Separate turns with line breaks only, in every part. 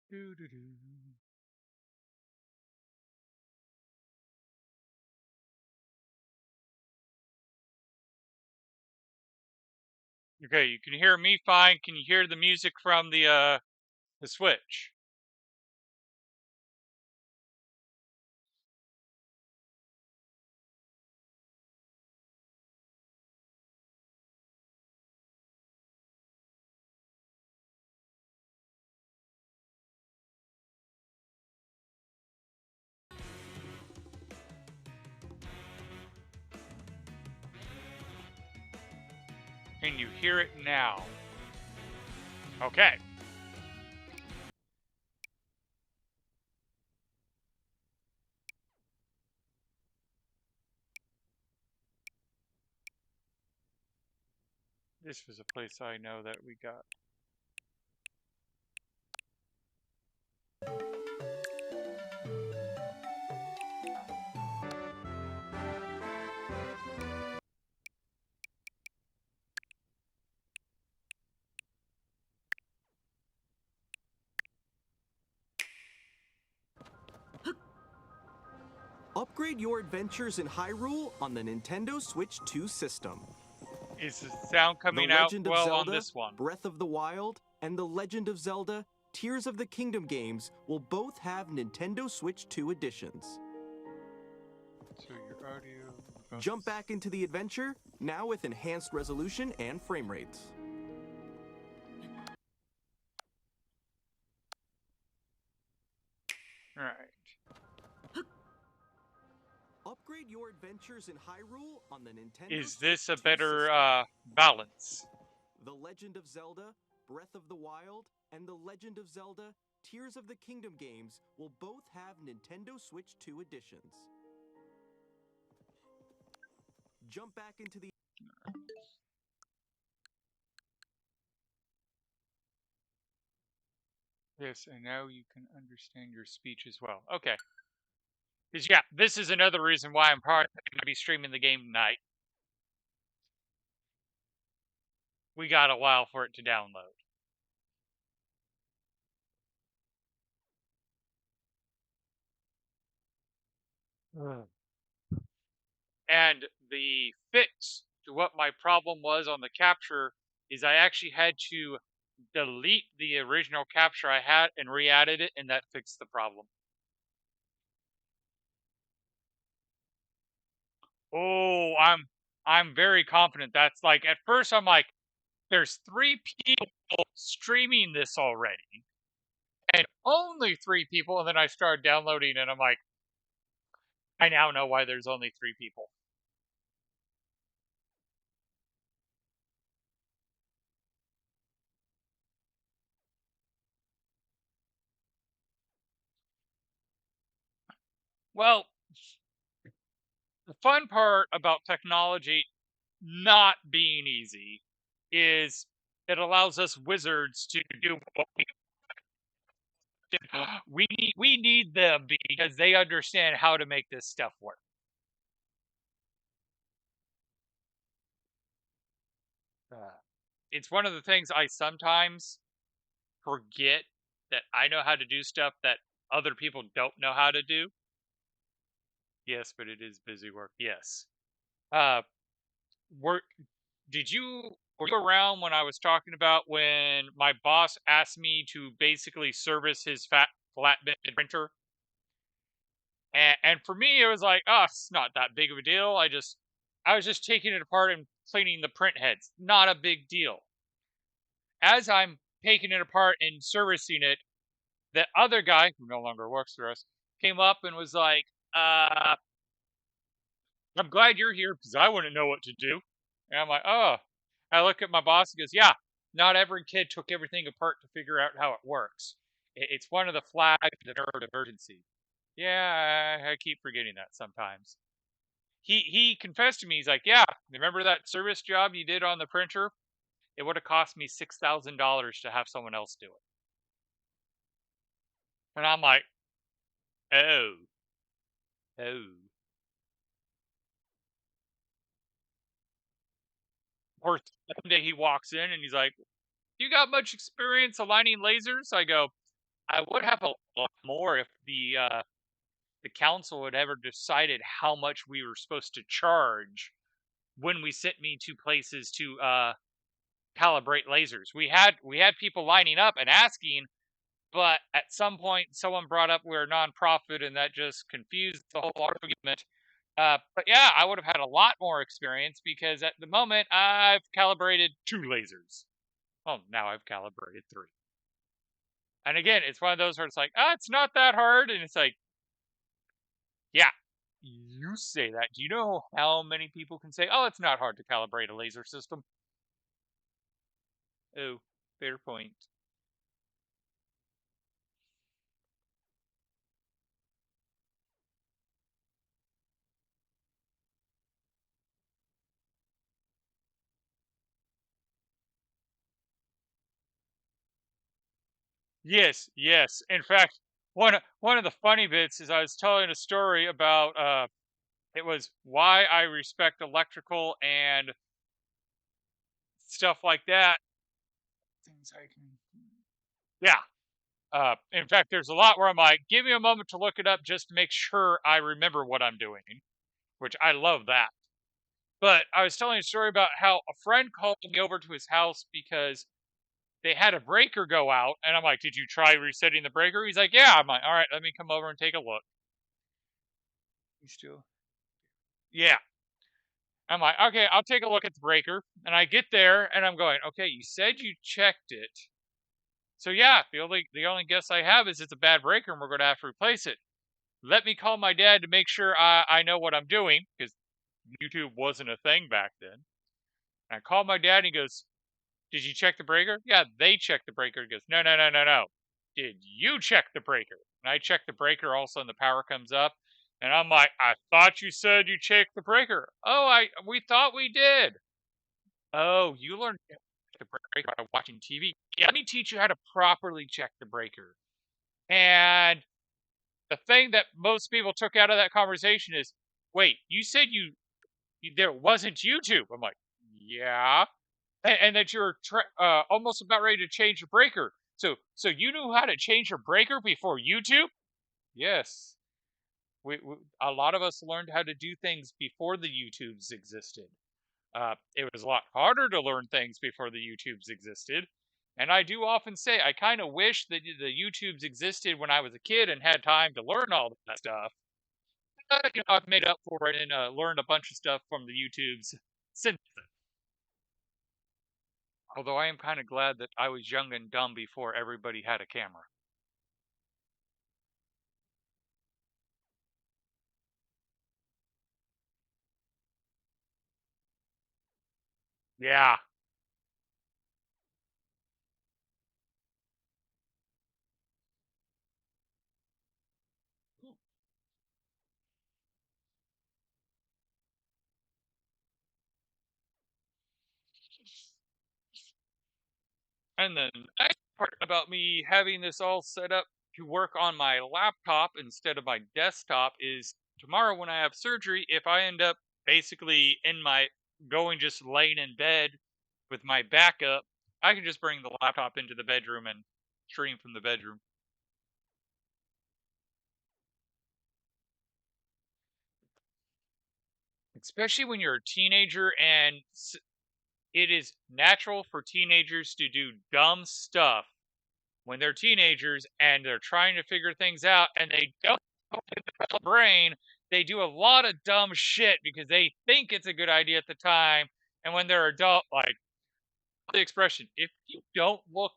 Doo-doo-doo. Okay, you can hear me fine. Can you hear the music from the Switch? Can you hear it now? Okay. This was a place I know that we got.
Upgrade your adventures in Hyrule on the Nintendo Switch 2 system.
Is the sound
The
coming out
Legend of
well on
Zelda,
this one?
Breath of the Wild, and The Legend of Zelda, Tears of the Kingdom games will both have Nintendo Switch 2 editions.
So your audio.
Jump back into the adventure, now with enhanced resolution and frame rates.
All right.
Upgrade your adventures in Hyrule on the Nintendo
Is
Switch
this a
2
better
system.
balance?
The Legend of Zelda, Breath of the Wild, and The Legend of Zelda, Tears of the Kingdom games will both have Nintendo Switch 2 editions. Jump back into the...
Yes, and now you can understand your speech as well. Okay. Because, yeah, this is another reason why I'm probably going to be streaming the game tonight. We got a while for it to download. And the fix to what my problem was on the capture is I actually had to delete the original capture I had and re-added it, and that fixed the problem. Oh, I'm very confident. That's like, at first I'm like, there's 3 people streaming this already, and only 3 people, and then I started downloading and I'm like, I now know why there's only 3 people. Well, the fun part about technology not being easy is it allows us wizards to do what we need them because they understand how to make this stuff work. It's one of the things I sometimes forget, that I know how to do stuff that other people don't know how to do. Yes, but it is busy work. Yes. Uh, were were you around when I was talking about when my boss asked me to basically service his flatbed printer? And for me, it was like, oh, it's not that big of a deal. I was just taking it apart and cleaning the print heads. Not a big deal. As I'm taking it apart and servicing it, the other guy who no longer works for us came up and was like, I'm glad you're here because I wouldn't know what to do. And I'm like, oh. I look at my boss and goes, yeah, not every kid took everything apart to figure out how it works. It's one of the flags of emergency. Yeah, I keep forgetting that sometimes. He confessed to me. He's like, yeah, remember that service job you did on the printer? It would have cost me $6,000 to have someone else do it. And I'm like, oh, oh. Of course, one day he walks in and he's like, you got much experience aligning lasers? I go, I would have a lot more if the council had ever decided how much we were supposed to charge when we sent me to places to calibrate lasers. We had people lining up and asking, but at some point someone brought up we're a nonprofit, and that just confused the whole argument. But yeah, I would have had a lot more experience because at the moment I've calibrated 2 lasers. Well, now I've calibrated 3. And again, it's one of those where it's like, it's not that hard, and it's like, yeah, you say that. Do you know how many people can say, it's not hard to calibrate a laser system? Oh, fair point. Yes, yes. In fact, one of the funny bits is I was telling a story about it was why I respect electrical and stuff like that. Things I can, yeah. In fact, there's a lot where I'm like, give me a moment to look it up just to make sure I remember what I'm doing, which I love that. But I was telling a story about how a friend called me over to his house because they had a breaker go out, and I'm like, did you try resetting the breaker? He's like, yeah. I'm like, all right, let me come over and take a look. You still? Yeah. I'm like, okay, I'll take a look at the breaker. And I get there and I'm going, okay, you said you checked it. So yeah, the only guess I have is it's a bad breaker and we're going to have to replace it. Let me call my dad to make sure I know what I'm doing, because YouTube wasn't a thing back then. And I call my dad and he goes, did you check the breaker? Yeah, they checked the breaker. He goes, no, no, no, no, no. Did you check the breaker? And I check the breaker, all of a sudden the power comes up. And I'm like, I thought you said you checked the breaker. Oh, we thought we did. Oh, you learned to check the breaker by watching TV. Yeah, let me teach you how to properly check the breaker. And the thing that most people took out of that conversation is, wait, you said there wasn't YouTube. I'm like, yeah, and that you're almost about ready to change your breaker. So you knew how to change your breaker before YouTube? Yes. We a lot of us learned how to do things before the YouTubes existed. It was a lot harder to learn things before the YouTubes existed. And I do often say I kind of wish that the YouTubes existed when I was a kid and had time to learn all that stuff. But, I've made up for it and learned a bunch of stuff from the YouTubes since then. Although I am kind of glad that I was young and dumb before everybody had a camera. Yeah. And then the next part about me having this all set up to work on my laptop instead of my desktop is tomorrow when I have surgery, if I end up basically just laying in bed with my back up, I can just bring the laptop into the bedroom and stream from the bedroom. Especially when you're a teenager and it is natural for teenagers to do dumb stuff when they're teenagers and they're trying to figure things out and they don't have a brain. They do a lot of dumb shit because they think it's a good idea at the time. And when they're adult, like the expression, if you don't look,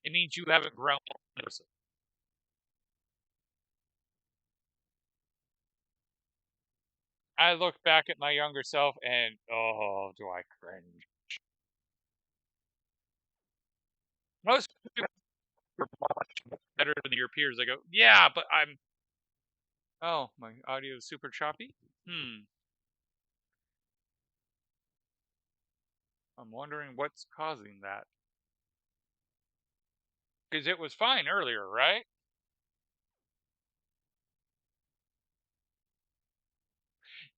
it means you haven't grown. I look back at my younger self and oh, do I cringe. Most people are much better than your peers. I go, yeah, but I'm. Oh, my audio is super choppy. I'm wondering what's causing that. Because it was fine earlier, right?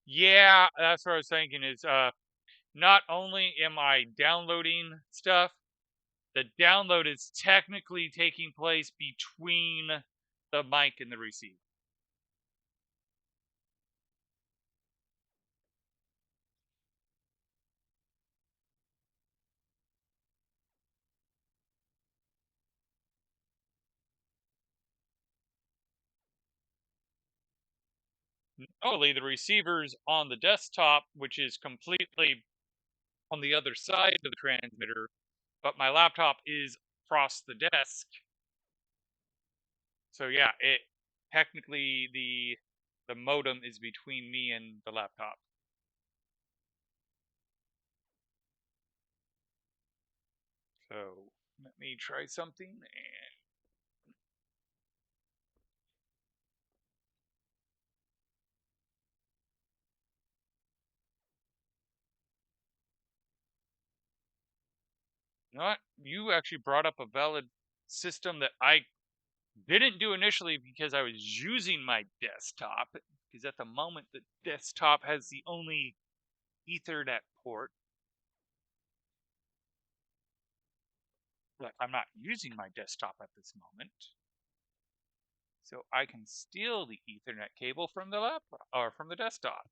Yeah, that's what I was thinking is not only am I downloading stuff, the download is technically taking place between the mic and the receiver. Normally, the receiver's on the desktop, which is completely on the other side of the transmitter, but my laptop is across the desk. So yeah, it technically the modem is between me and the laptop. So let me try something. And you know what? You actually brought up a valid system that I didn't do initially because I was using my desktop. Because at the moment, the desktop has the only Ethernet port. But I'm not using my desktop at this moment. So I can steal the Ethernet cable from the laptop or from the desktop.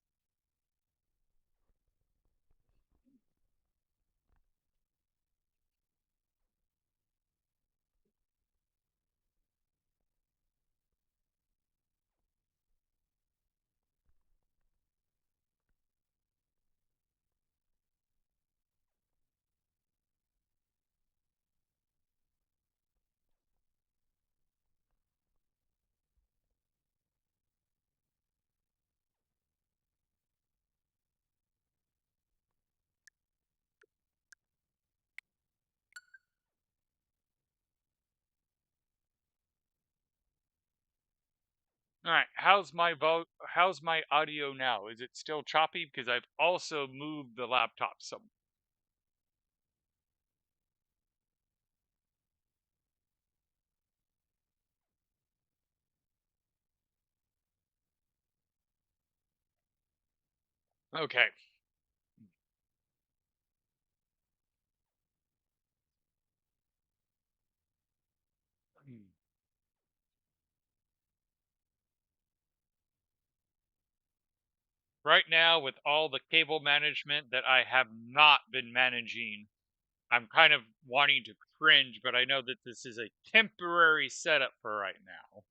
All right, how's my audio now? Is it still choppy? Because I've also moved the laptop some. Okay. Right now, with all the cable management that I have not been managing, I'm kind of wanting to cringe, but I know that this is a temporary setup for right now.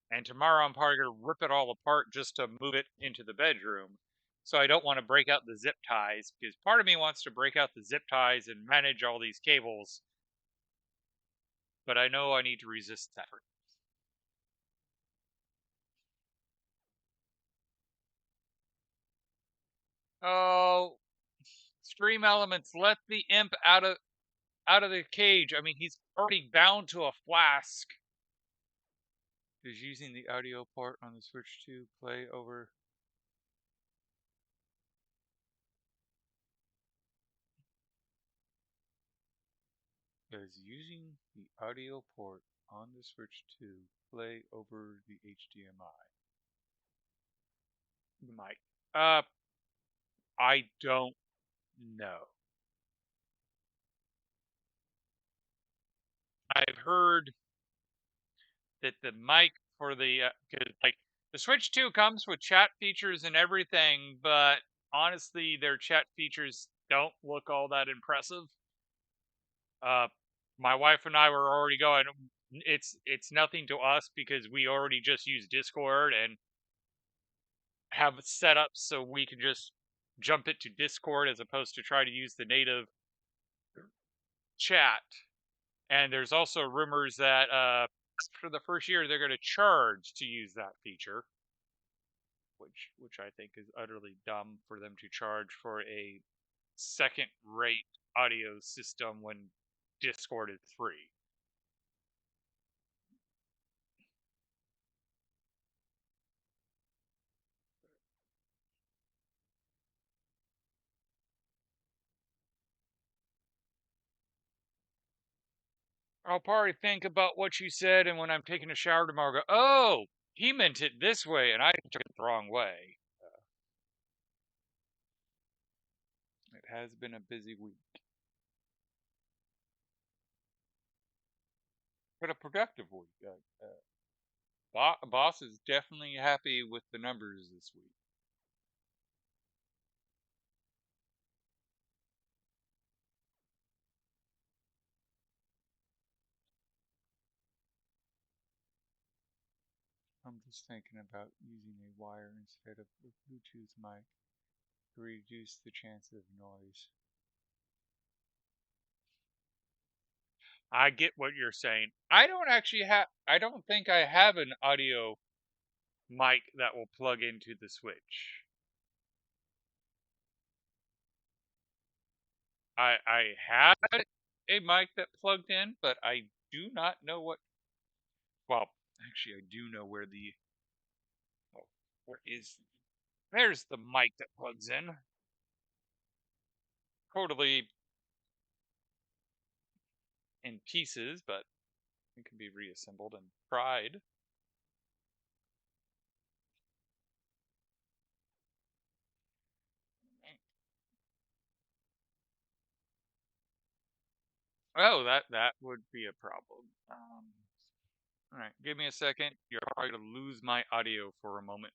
And tomorrow I'm probably going to rip it all apart just to move it into the bedroom. So I don't want to break out the zip ties because part of me wants to break out the zip ties and manage all these cables. But I know I need to resist that. Oh, Stream Elements, let the imp out of the cage. I mean, he's already bound to a flask. Is using the audio port on the Switch to play over. Is using the audio port on the Switch to play over the HDMI. The mic. I don't know. I've heard that the mic for the like the Switch 2 comes with chat features and everything, but honestly, their chat features don't look all that impressive. My wife and I were already going. It's nothing to us because we already just use Discord and have it set up so we can just jump it to Discord as opposed to try to use the native chat. And there's also rumors that for the first year they're going to charge to use that feature, which I think is utterly dumb for them to charge for a second-rate audio system when Discord is free. I'll probably think about what you said, and when I'm taking a shower tomorrow, go, oh, he meant it this way, and I took it the wrong way. It has been a busy week. but a productive week. Boss is definitely happy with the numbers this week. I'm just thinking about using a wire instead of a Bluetooth mic to reduce the chance of noise. I get what you're saying. I don't think I have an audio mic that will plug into the Switch. I had a mic that plugged in, but I do not know what. Well, actually, I do know where the. Oh, where is. There's the mic that plugs in. Totally in pieces, but it can be reassembled and tried. Oh, that would be a problem. All right, give me a second. You're probably gonna lose my audio for a moment.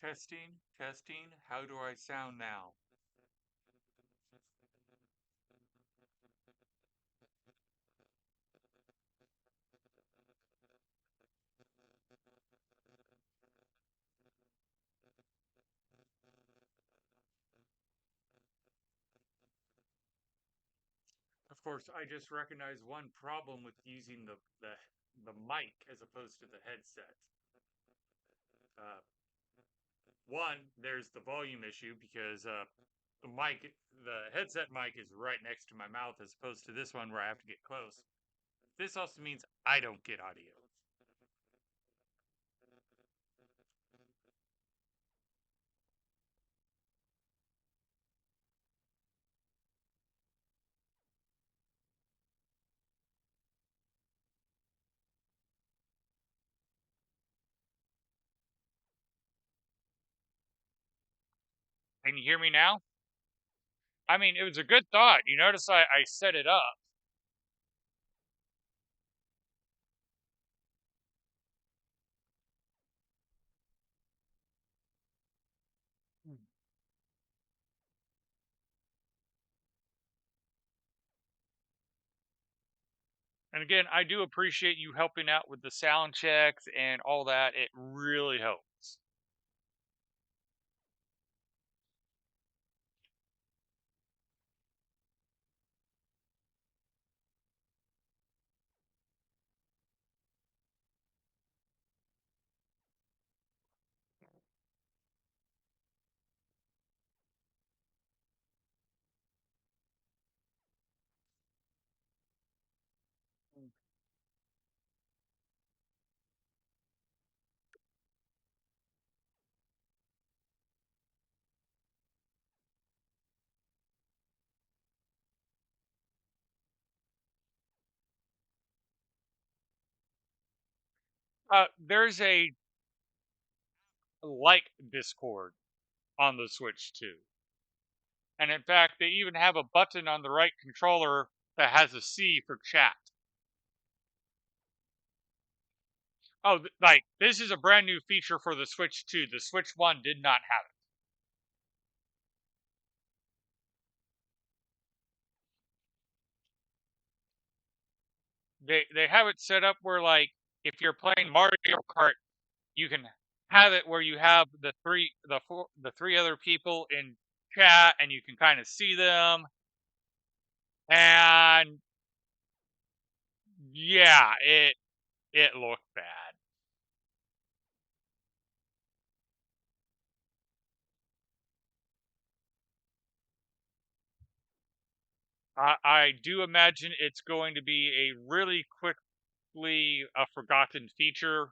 Testing, testing. How do I sound now? Of course, I just recognize one problem with using the mic as opposed to the headset. Uh, One, there's the volume issue because the headset mic is right next to my mouth as opposed to this one where I have to get close. This also means I don't get audio. Can you hear me now? I mean, it was a good thought. You notice I set it up. And again, I do appreciate you helping out with the sound checks and all that. It really helps. There's a like Discord on the Switch too. And in fact, they even have a button on the right controller that has a C for chat. Oh, like this is a brand new feature for the Switch 2. The Switch 1 did not have it. They have it set up where like if you're playing Mario Kart, you can have it where you have the three other people in chat and you can kind of see them. And yeah, it looked bad. I do imagine it's going to be a really quickly a forgotten feature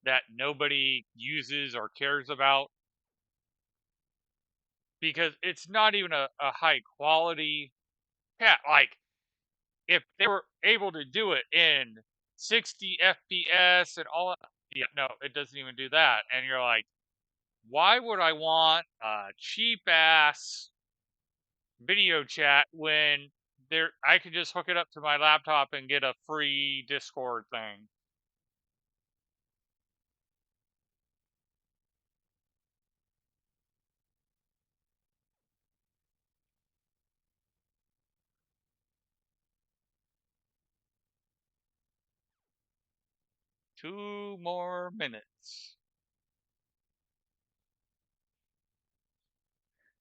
that nobody uses or cares about. because it's not even a high quality cat. Like, if they were able to do it in 60 FPS and all that, yeah, no, it doesn't even do that. And you're like, why would I want a cheap ass video chat when I could just hook it up to my laptop and get a free Discord thing? Two more minutes.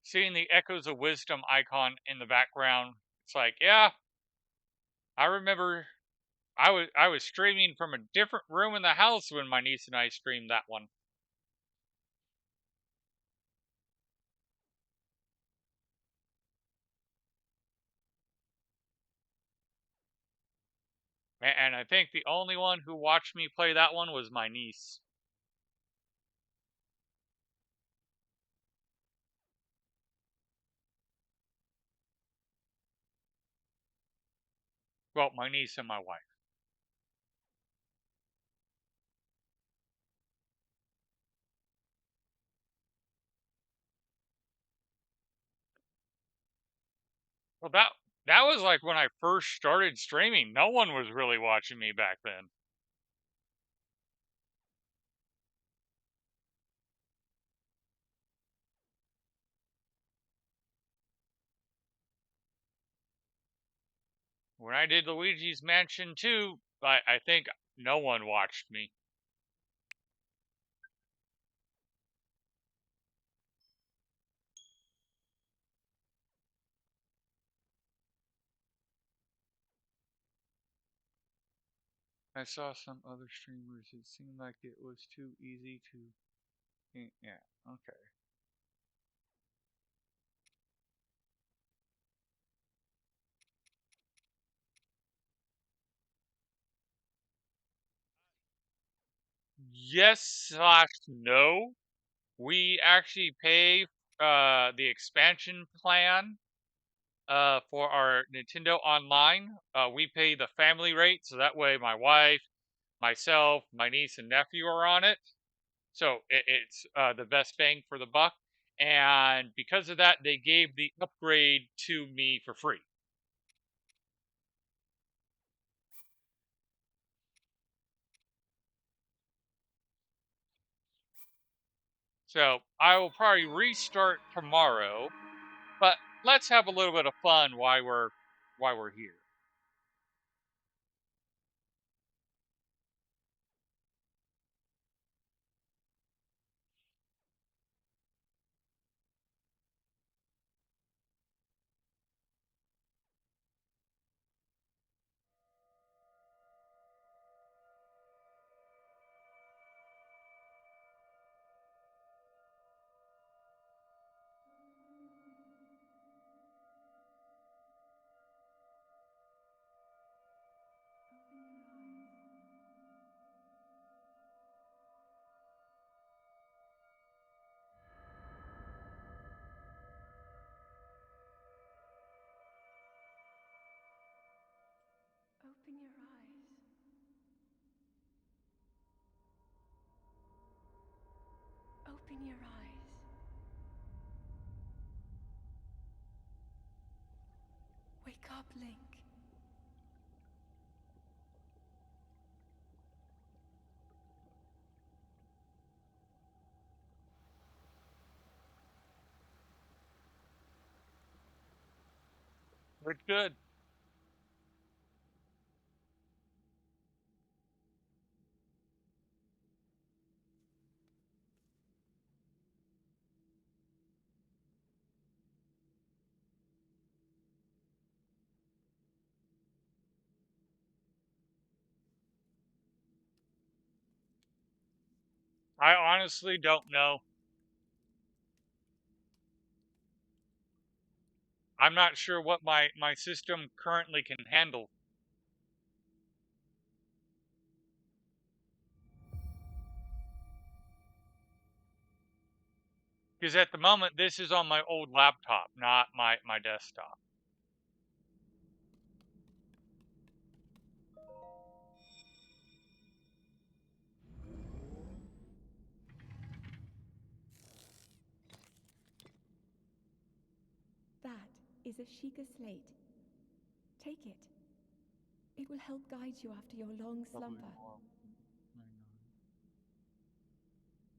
Seeing the Echoes of Wisdom icon in the background, it's like, yeah, I remember I was streaming from a different room in the house when my niece and I streamed that one. And I think the only one who watched me play that one was my niece. Well, my niece and my wife. Well, that was like when I first started streaming. No one was really watching me back then. When I did Luigi's Mansion 2, I think no one watched me. I saw some other streamers. It seemed like it was too easy to. Yeah, okay. Yes/no. We actually pay the expansion plan for our Nintendo Online. We pay the family rate, so that way my wife, myself, my niece, and nephew are on it. So it's the best bang for the buck. And because of that, they gave the upgrade to me for free. So I will probably restart tomorrow, but let's have a little bit of fun while we're here.
Open your eyes. Open your eyes. Wake up, Link.
Good. I honestly don't know. I'm not sure what my system currently can handle. Because at the moment, this is on my old laptop, not my desktop.
That is a Sheikah slate. Take it. It will help guide you after your long slumber.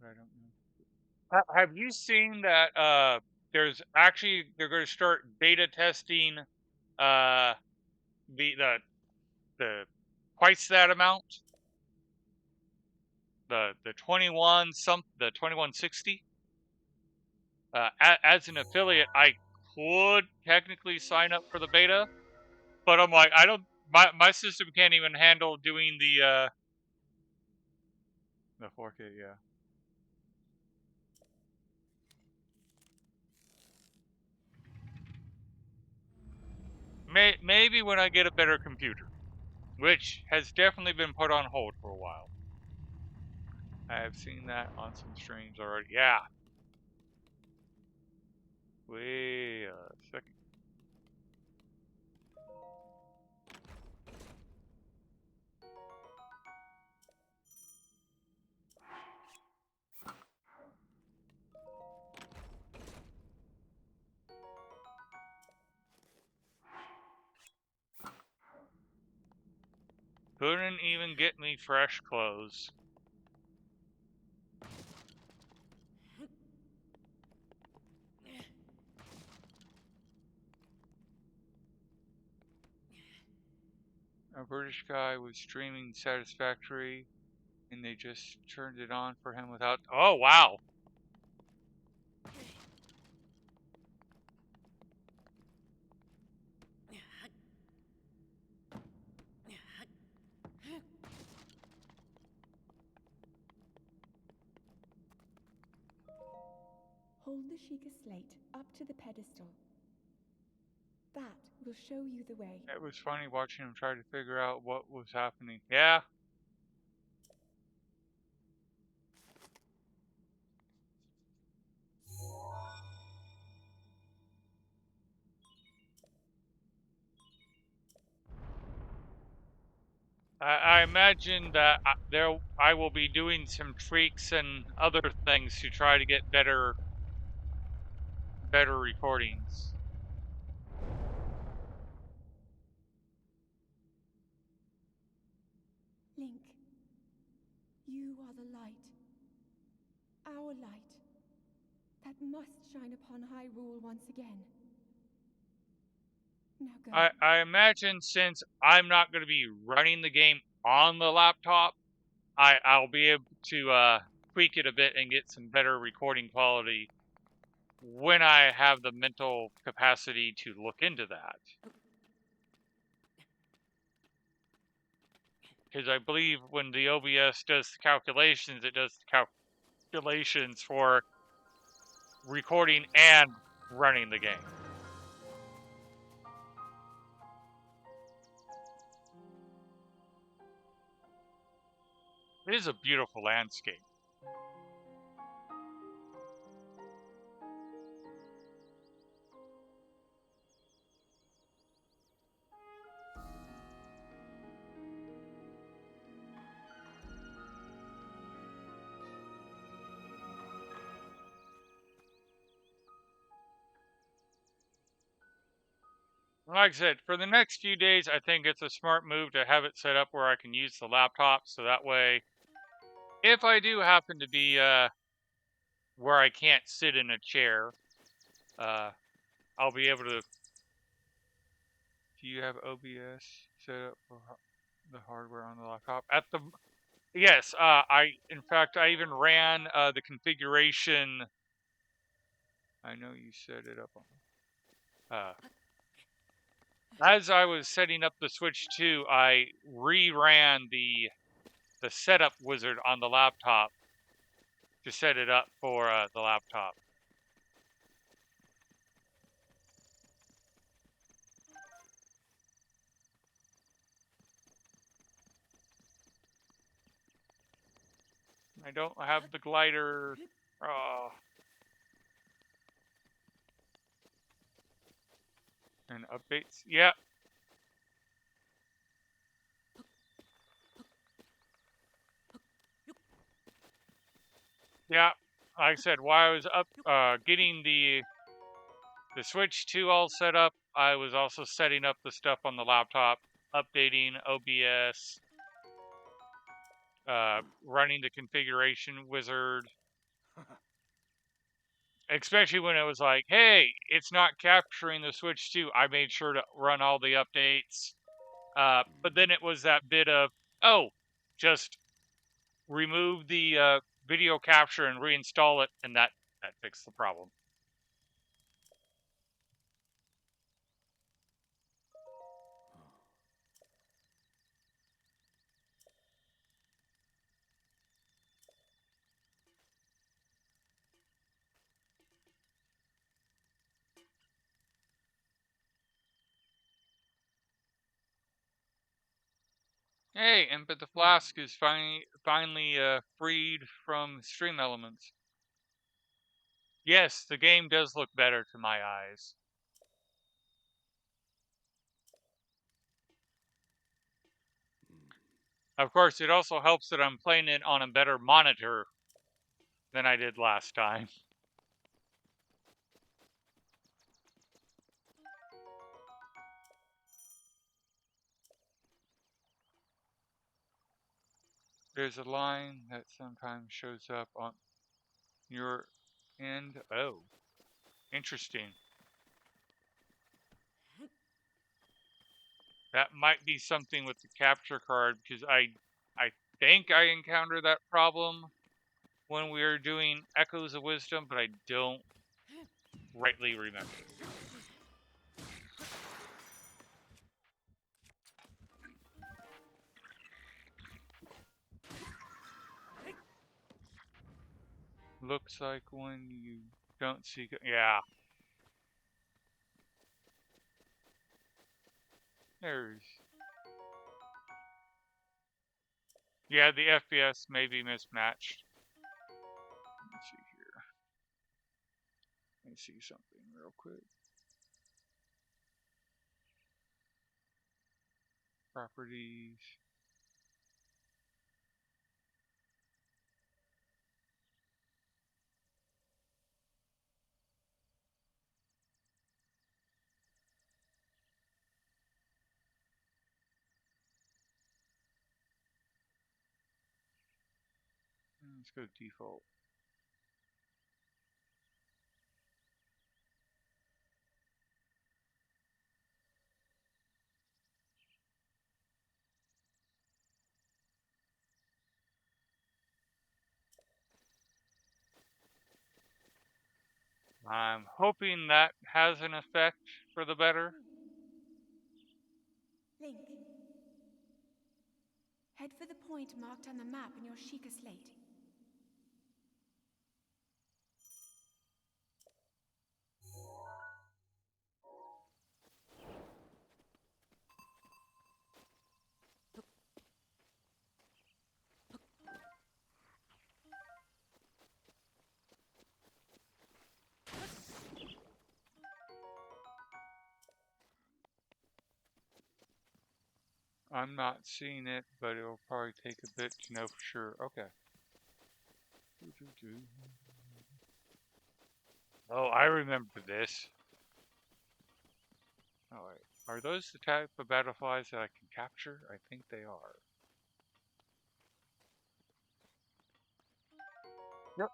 I don't know. Have you seen that? They're going to start beta testing the twice that amount, the 2160. As an affiliate, I could technically sign up for the beta, but I'm like, I don't. My system can't even handle doing the 4K. Yeah. Maybe when I get a better computer, which has definitely been put on hold for a while. I have seen that on some streams already. Yeah. Wait a second. Couldn't even get me fresh clothes. A British guy was streaming Satisfactory, and they just turned it on for him without... Oh, wow!
Hold the Sheikah slate up to the pedestal. That will show you the way.
It was funny watching him try to figure out what was happening. Yeah. I imagine that I will be doing some tweaks and other things to try to get better recordings.
Link, you are the light. Our light. That must shine upon Hyrule once again. Now go.
I imagine since I'm not going to be running the game on the laptop, I'll be able to tweak it a bit and get some better recording quality when I have the mental capacity to look into that. Because I believe when the OBS does the calculations, it does the calculations for recording and running the game. It is a beautiful landscape. Like I said, for the next few days, I think it's a smart move to have it set up where I can use the laptop, so that way, if I do happen to be where I can't sit in a chair, I'll be able to... Do you have OBS set up for the hardware on the laptop? Yes, in fact, I even ran the configuration. I know you set it up on... as I was setting up the Switch 2, I reran the setup wizard on the laptop to set it up for the laptop. I don't have the glider. Oh. And updates. Yeah. Yeah. Like I said, while I was getting the Switch 2 all set up, I was also setting up the stuff on the laptop, updating OBS, running the configuration wizard. Especially when it was like, hey, it's not capturing the Switch 2. I made sure to run all the updates. But then it was that bit of, oh, just remove the video capture and reinstall it, and that fixed the problem. Hey, but the Flask is finally freed from stream elements. Yes, the game does look better to my eyes. Of course, it also helps that I'm playing it on a better monitor than I did last time. There's a line that sometimes shows up on your end. Oh, interesting. That might be something with the capture card, because I think I encountered that problem when we were doing Echoes of Wisdom, but I don't rightly remember. Looks like when you don't see... Yeah. There's... Yeah, the FPS may be mismatched. Let me see here. Let me see something real quick. Properties. Let's go default. I'm hoping that has an effect for the better.
Link. Head for the point marked on the map in your Sheikah slate.
I'm not seeing it, but it'll probably take a bit to know for sure. Okay. Oh, I remember this. Oh, wait. Are those the type of battleflies that I can capture? I think they are. Yep.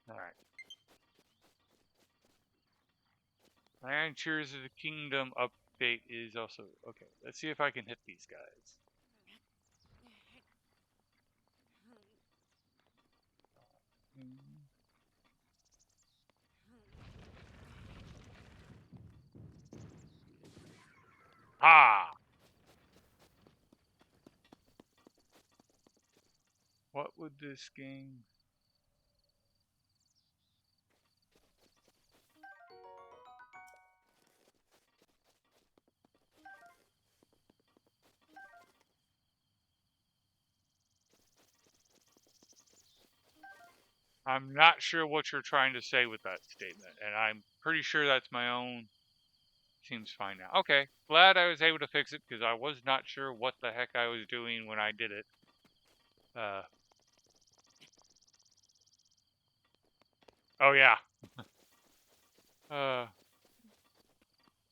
Alright. And Tears of the Kingdom update is also... Okay, let's see if I can hit these guys. Ah! What would this game... I'm not sure what you're trying to say with that statement, and I'm pretty sure that's my own. Seems fine now. Okay, glad I was able to fix it because I was not sure what the heck I was doing when I did it. Oh yeah.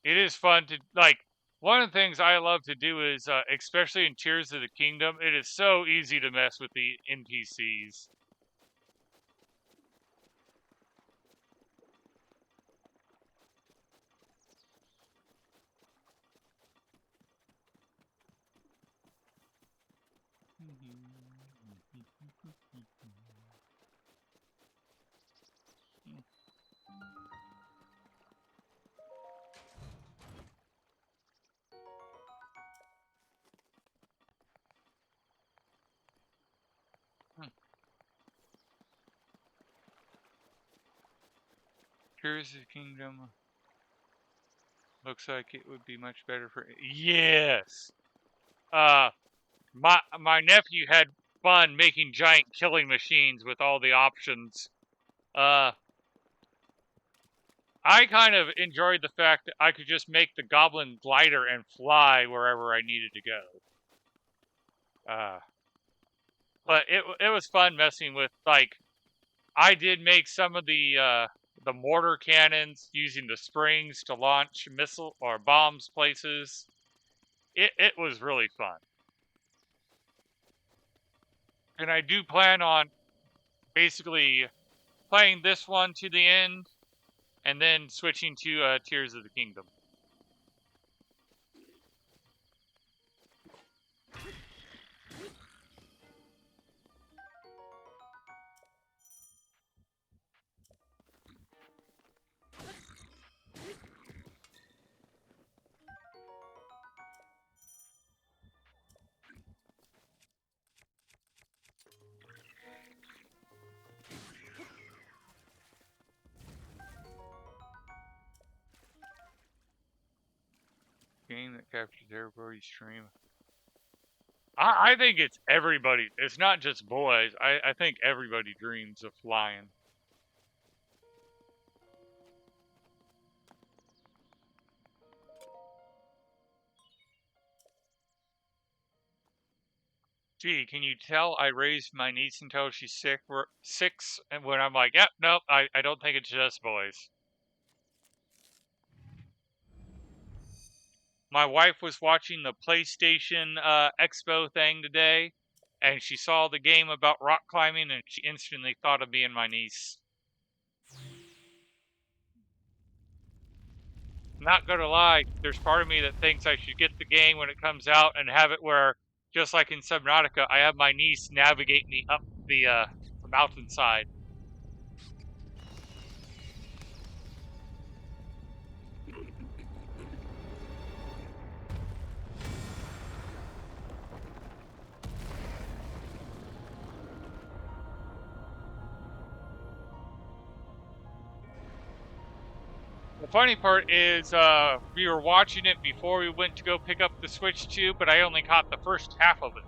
It is fun to, like, one of the things I love to do is, especially in Tears of the Kingdom, it is so easy to mess with the NPCs. Tears of the Kingdom looks like it would be much better for. Yes. My nephew had fun making giant killing machines with all the options. I kind of enjoyed the fact that I could just make the goblin glider and fly wherever I needed to go. But it was fun messing with, like, I did make some of the mortar cannons using the springs to launch missile or bombs places. It was really fun. And I do plan on basically playing this one to the end and then switching to Tears of the Kingdom. Game that captures everybody's dream. I think it's everybody. It's not just boys. I think everybody dreams of flying. Gee, can you tell I raised my niece until she's 6, and when I'm like, yep, nope, I don't think it's just boys. My wife was watching the PlayStation Expo thing today, and she saw the game about rock climbing, and she instantly thought of me and my niece. Not gonna lie, there's part of me that thinks I should get the game when it comes out and have it where, just like in Subnautica, I have my niece navigate me up the mountainside. The funny part is, we were watching it before we went to go pick up the Switch 2, but I only caught the first half of it.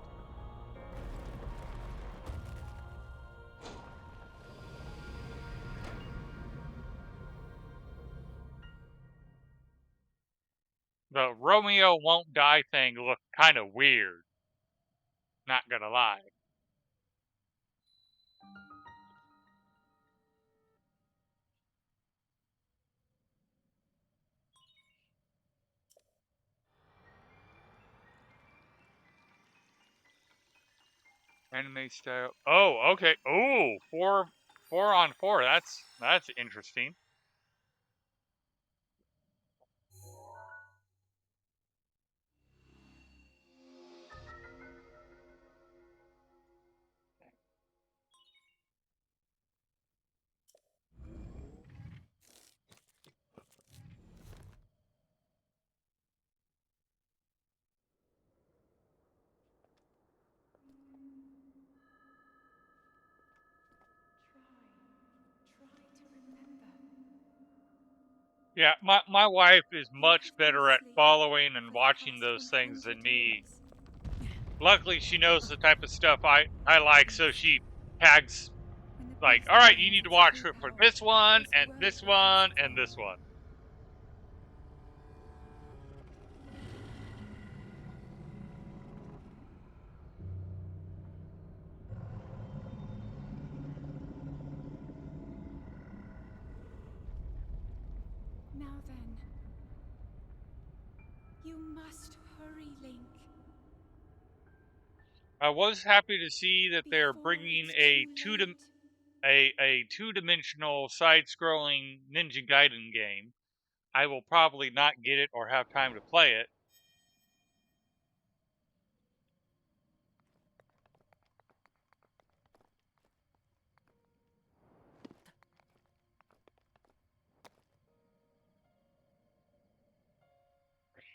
The Romeo won't die thing looked kind of weird. Not gonna lie. Anime style. Oh, okay. Oh, 4-on-4. That's interesting. Yeah, my wife is much better at following and watching those things than me. Luckily, she knows the type of stuff I like, so she tags like, all right, you need to watch it for this one, and this one, and this one.
Now then, you must hurry, Link.
I was happy to see that they're
Before
bringing
it's too late.
a two-dimensional side-scrolling Ninja Gaiden game. I will probably not get it or have time to play it.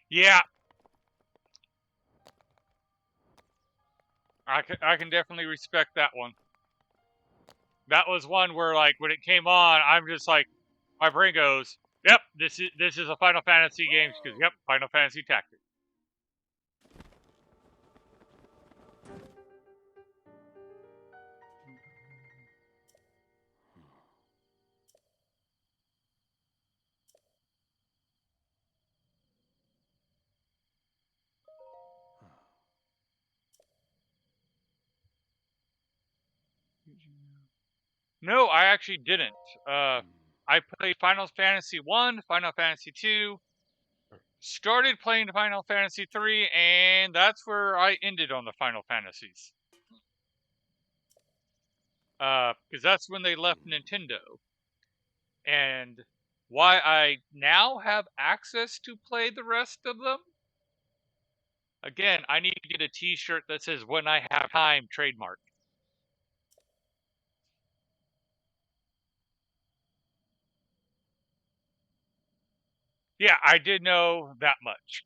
Yeah, I can definitely respect that one. That was one where, like, when it came on, I'm just like, my brain goes, "Yep, this is a Final Fantasy game." Because, yep, Final Fantasy Tactics. No, I actually didn't. I played Final Fantasy 1, Final Fantasy 2, started playing Final Fantasy 3, and that's where I ended on the Final Fantasies. Because that's when they left Nintendo. And why I now have access to play the rest of them? Again, I need to get a t-shirt that says "When I Have Time" trademark. Yeah, I did know that much.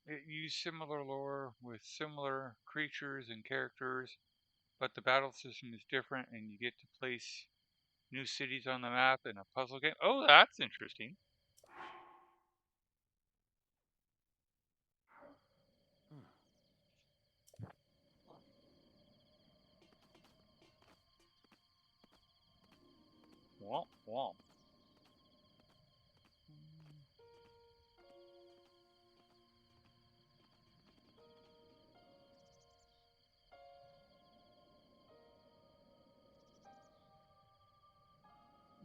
It used similar lore with similar creatures and characters, but the battle system is different and you get to place new cities on the map in a puzzle game. Oh, that's interesting. Womp womp.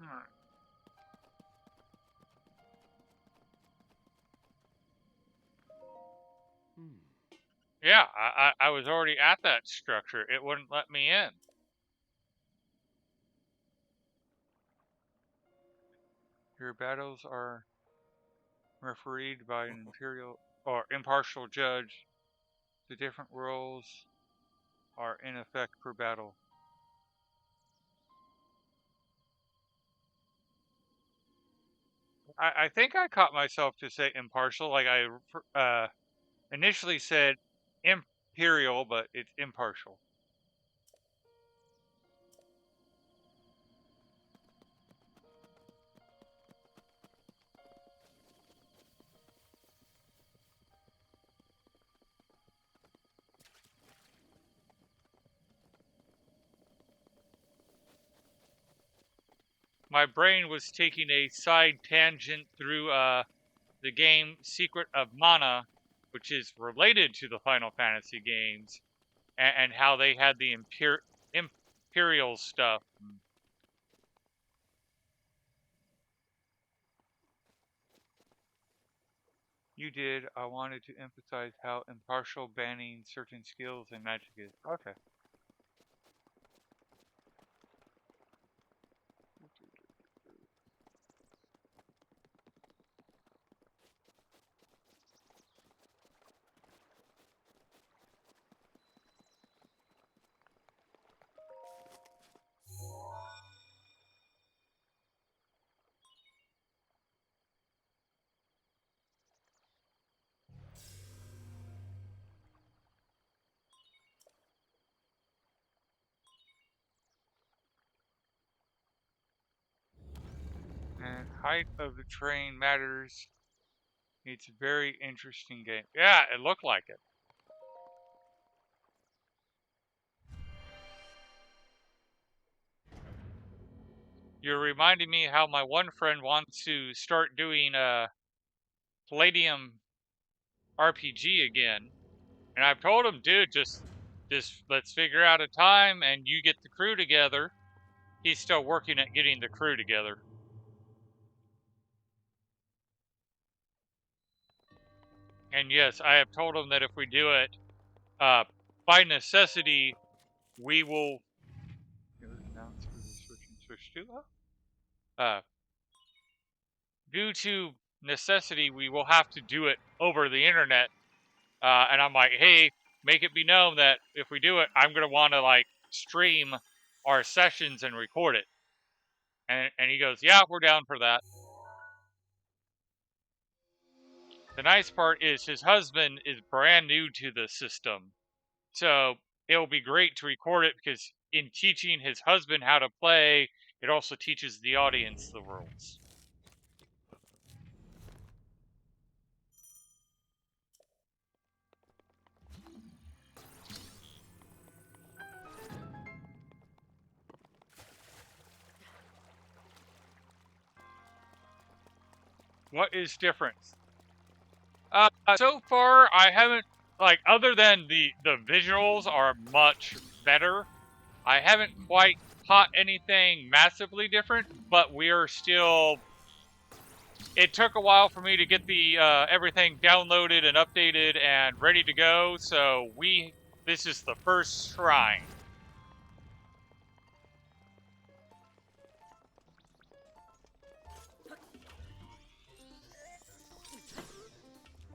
Alright. Yeah, I was already at that structure. It wouldn't let me in. Your battles are refereed by an imperial or impartial judge. The different roles are in effect per battle. I think I caught myself to say impartial. Like I initially said imperial, but it's impartial. My brain was taking a side tangent through the game Secret of Mana, which is related to the Final Fantasy games, and how they had the imperial stuff. You did. I wanted to emphasize how impartial banning certain skills and magic is. Okay. And height of the train matters. It's a very interesting game. Yeah, it looked like it. You're reminding me how my one friend wants to start doing Palladium RPG again. And I've told him, dude, just let's figure out a time and you get the crew together. He's still working at getting the crew together. And yes, I have told him that if we do it, by necessity, we will. Due to necessity, we will have to do it over the internet. And I'm like, hey, make it be known that if we do it, I'm gonna want to like stream our sessions and record it. And he goes, yeah, we're down for that. The nice part is his husband is brand new to the system. So it'll be great to record it because in teaching his husband how to play, it also teaches the audience the rules. What is different? So far, I haven't, like, other than the visuals are much better, I haven't quite caught anything massively different, but we're still, it took a while for me to get the everything downloaded and updated and ready to go, so this is the first shrine.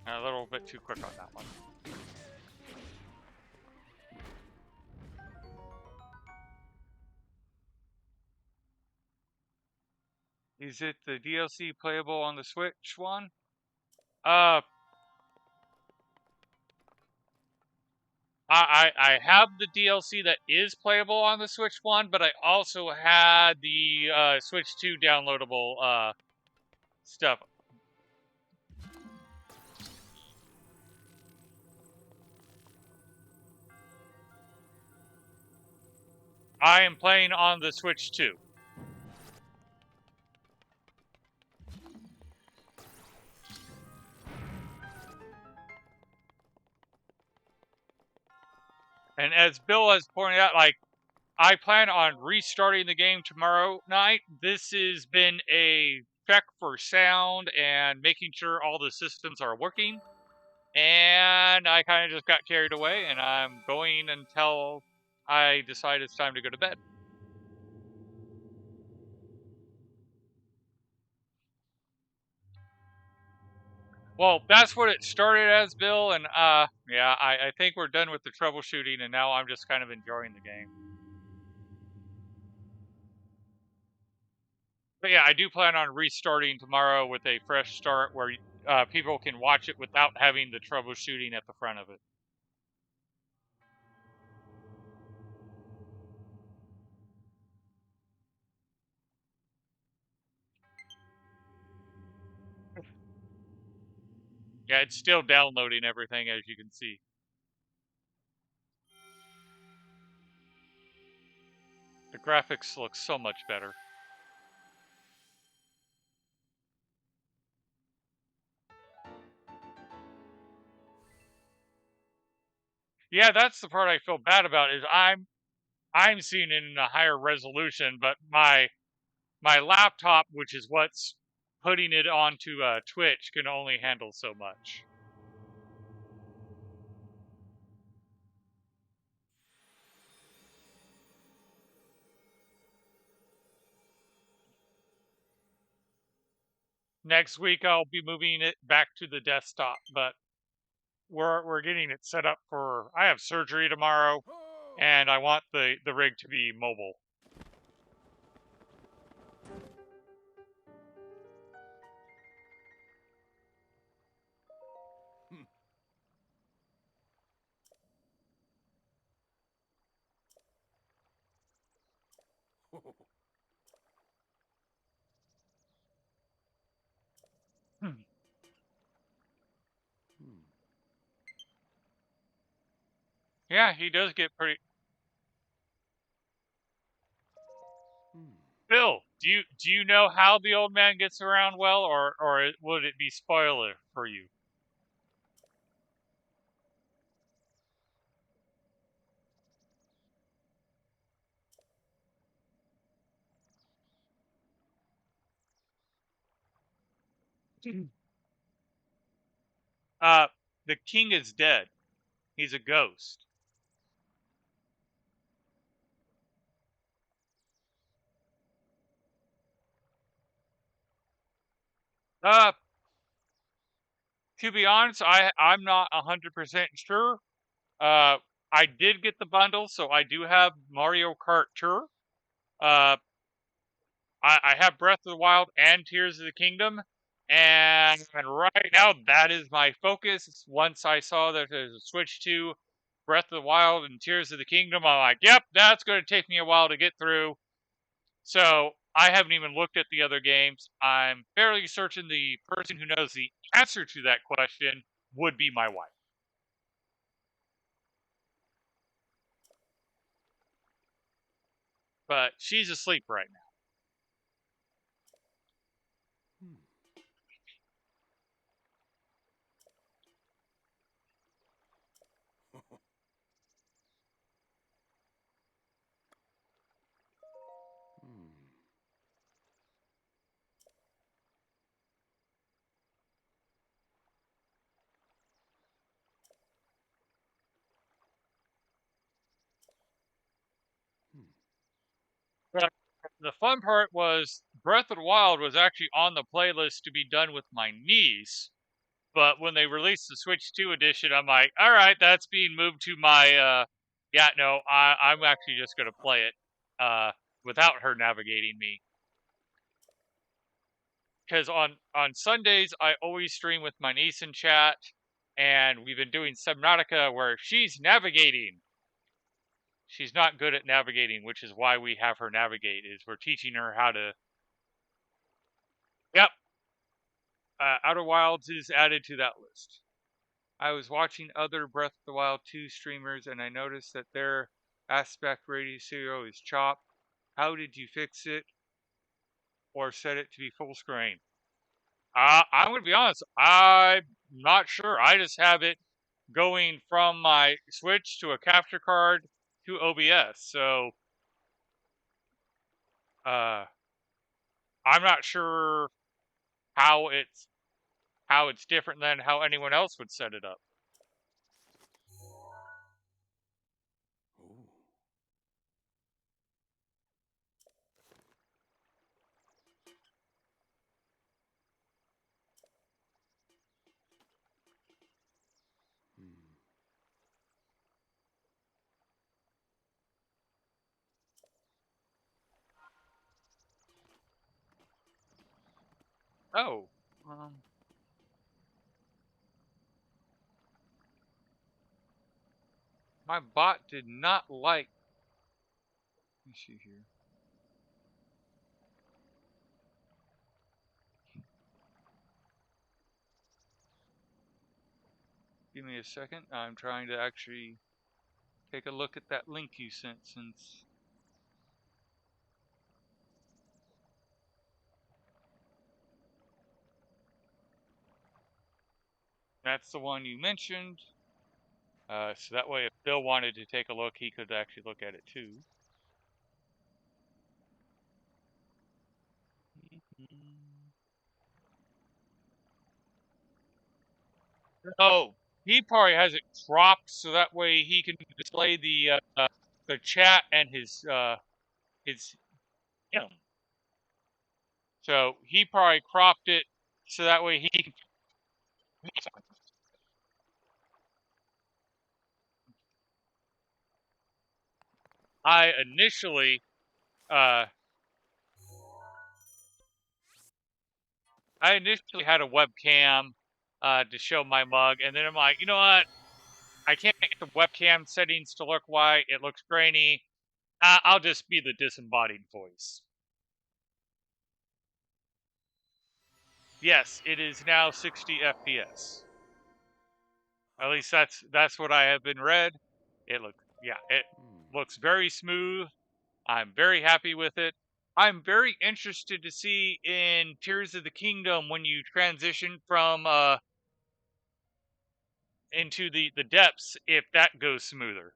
A little bit too quick on that one. Is it the DLC playable on the Switch one? I have the DLC that is playable on the Switch one, but I also had the Switch 2 downloadable stuff. I am playing on the Switch 2. And as Bill has pointed out, like, I plan on restarting the game tomorrow night. This has been a check for sound and making sure all the systems are working. And I kind of just got carried away, and I'm going until I decide it's time to go to bed. Well, that's what it started as, Bill, and yeah, I think we're done with the troubleshooting, and now I'm just kind of enjoying the game. But yeah, I do plan on restarting tomorrow with a fresh start where people can watch it without having the troubleshooting at the front of it. Yeah, it's still downloading everything, as you can see. The graphics look so much better. Yeah, that's the part I feel bad about, is I'm seeing it in a higher resolution, but my laptop, which is what's putting it onto Twitch can only handle so much. Next week I'll be moving it back to the desktop, but we're getting it set up for. I have surgery tomorrow, and I want the rig to be mobile. Yeah, he does get pretty. Bill, do you know how the old man gets around well, or would it be spoiler for you? The king is dead. He's a ghost. To be honest, I'm not 100% sure. I did get the bundle, so I do have Mario Kart Tour. I have Breath of the Wild and Tears of the Kingdom, and right now that is my focus. Once I saw that there's a Switch to Breath of the Wild and Tears of the Kingdom, I'm like, yep, that's going to take me a while to get through. So I haven't even looked at the other games. I'm fairly certain the person who knows the answer to that question would be my wife. But she's asleep right now. But the fun part was Breath of the Wild was actually on the playlist to be done with my niece. But when they released the Switch 2 edition, I'm like, all right, that's being moved to my. Yeah, no, I'm actually just going to play it without her navigating me. Because on Sundays, I always stream with my niece in chat, and we've been doing Subnautica where she's navigating. She's not good at navigating, which is why we have her navigate, is we're teaching her how to. Yep. Outer Wilds is added to that list. I was watching other Breath of the Wild 2 streamers, and I noticed that their aspect ratio is chopped. How did you fix it? Or set it to be full screen? I'm going to be honest, I'm not sure. I just have it going from my Switch to a capture card to OBS. So, I'm not sure how it's different than how anyone else would set it up. Oh, my bot did not like. Let me see here. Give me a second. I'm trying to actually take a look at that link you sent, since that's the one you mentioned. So that way, if Bill wanted to take a look, he could actually look at it too. Oh, he probably has it cropped so that way he can display the chat and his him. So he probably cropped it so that way he can. I initially uh had a webcam to show my mug, and then I'm like, you know what? I can't get the webcam settings to look right. It looks grainy. I'll just be the disembodied voice. Yes, it is now 60 FPS. At least that's what I have been read. It looks very smooth. I'm very happy with it. I'm very interested to see in Tears of the Kingdom when you transition from into the depths if that goes smoother.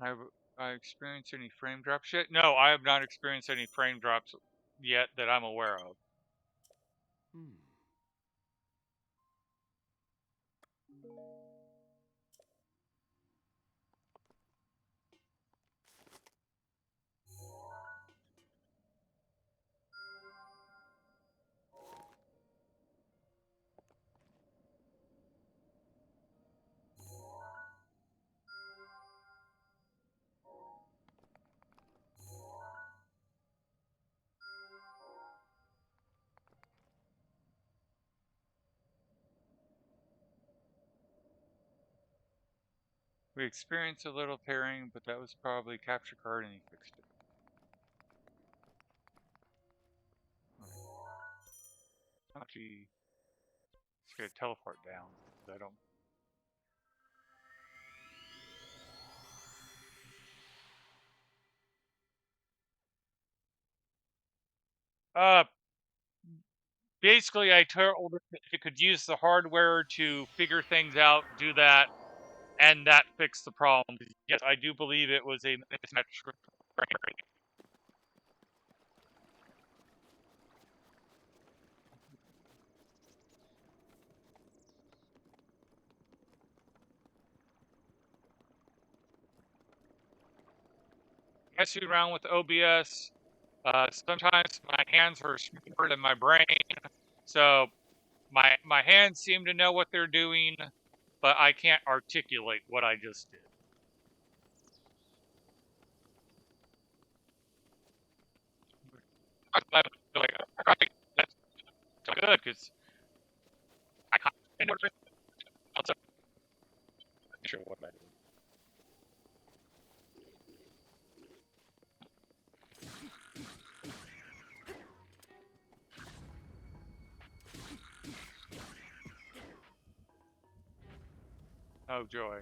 Have I experienced any frame drops yet? No, I have not experienced any frame drops yet that I'm aware of. We experienced a little tearing, but that was probably capture card and he fixed it. Actually, it's gonna teleport down. I don't. Basically, I told it if it could use the hardware to figure things out, do that, and that fixed the problem. Yes, I do believe it was a mismatch frame rate. Messing around with OBS. Sometimes my hands are smarter than my brain, so my hands seem to know what they're doing, but I can't articulate what I just did. That's good because I can't. I'm not sure what I did. Oh joy.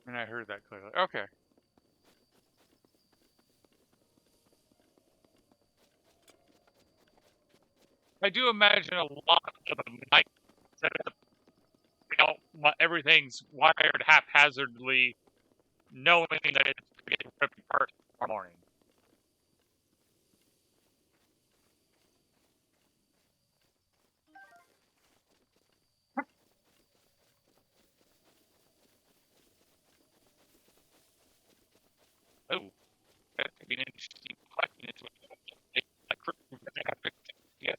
And I heard that clearly. Okay. I do imagine a lot of the night setup, everything's wired haphazardly, knowing that it's getting ripped apart tomorrow morning. Oh, that could be an interesting question. Yes.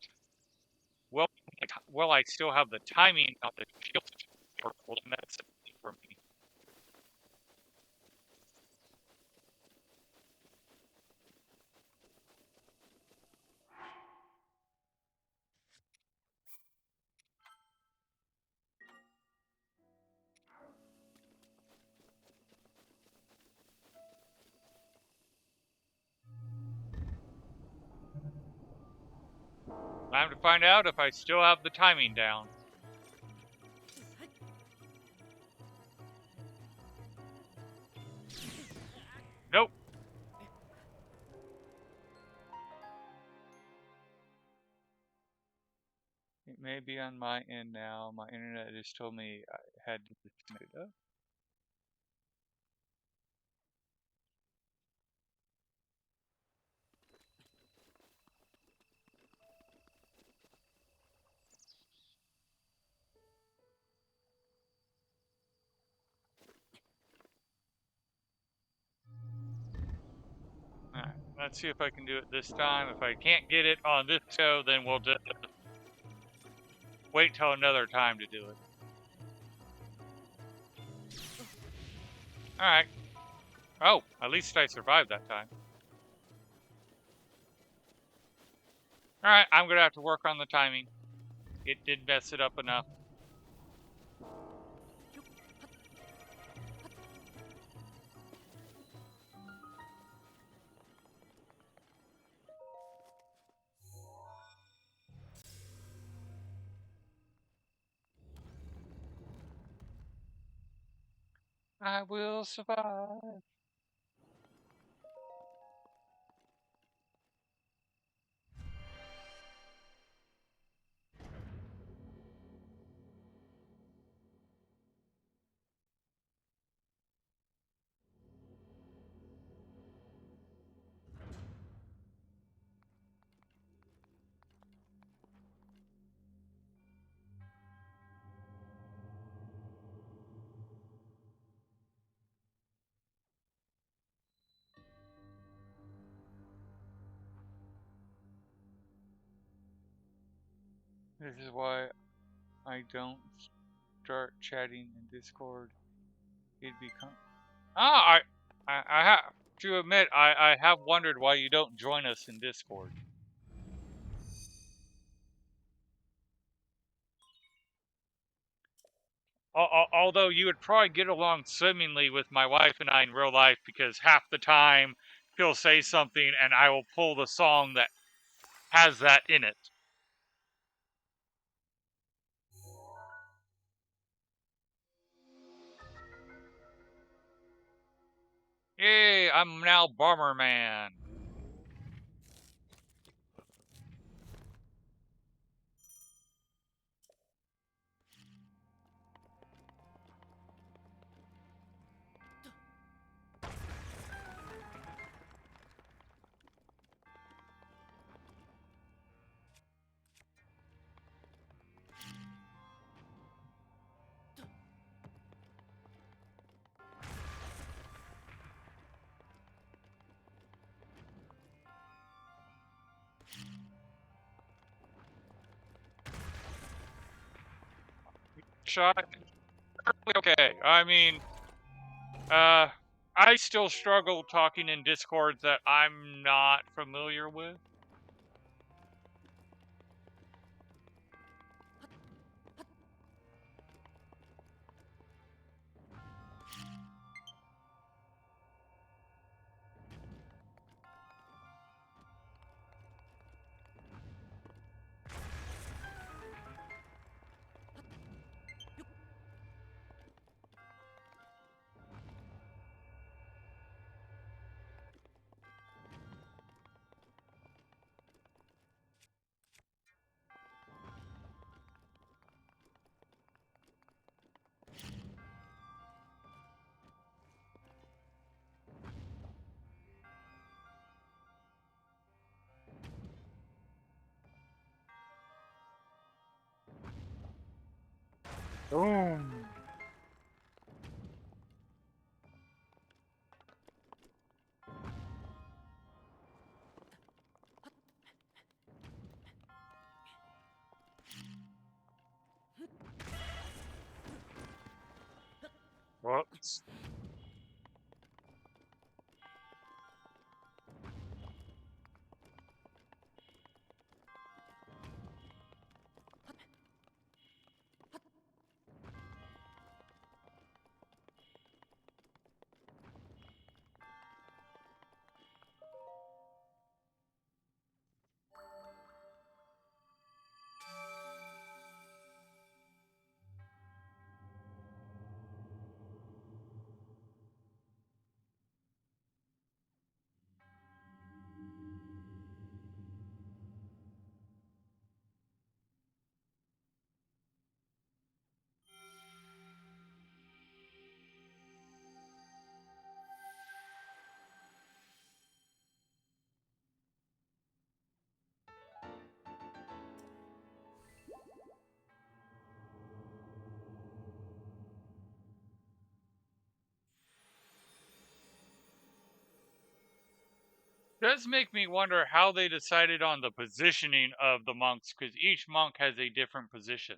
Well, I still have the timing of the shield and that's for me. Time to find out if I still have the timing down. Nope. It may be on my end now. My internet just told me I had to disconnect it. Alright, let's see if I can do it this time. If I can't get it on this show, then we'll just wait till another time to do it. Alright. Oh, at least I survived that time. Alright, I'm gonna have to work on the timing. It did mess it up enough. I will survive. This is why I don't start chatting in Discord. It'd become... I have to admit, I have wondered why you don't join us in Discord. Although you would probably get along swimmingly with my wife and I in real life, because half the time he'll say something and I will pull the song that has that in it. Yay, I'm now Bomberman. Shot. Okay, I mean, I still struggle talking in Discords that I'm not familiar with. Boom. Whoops. Does make me wonder how they decided on the positioning of the monks, because each monk has a different position.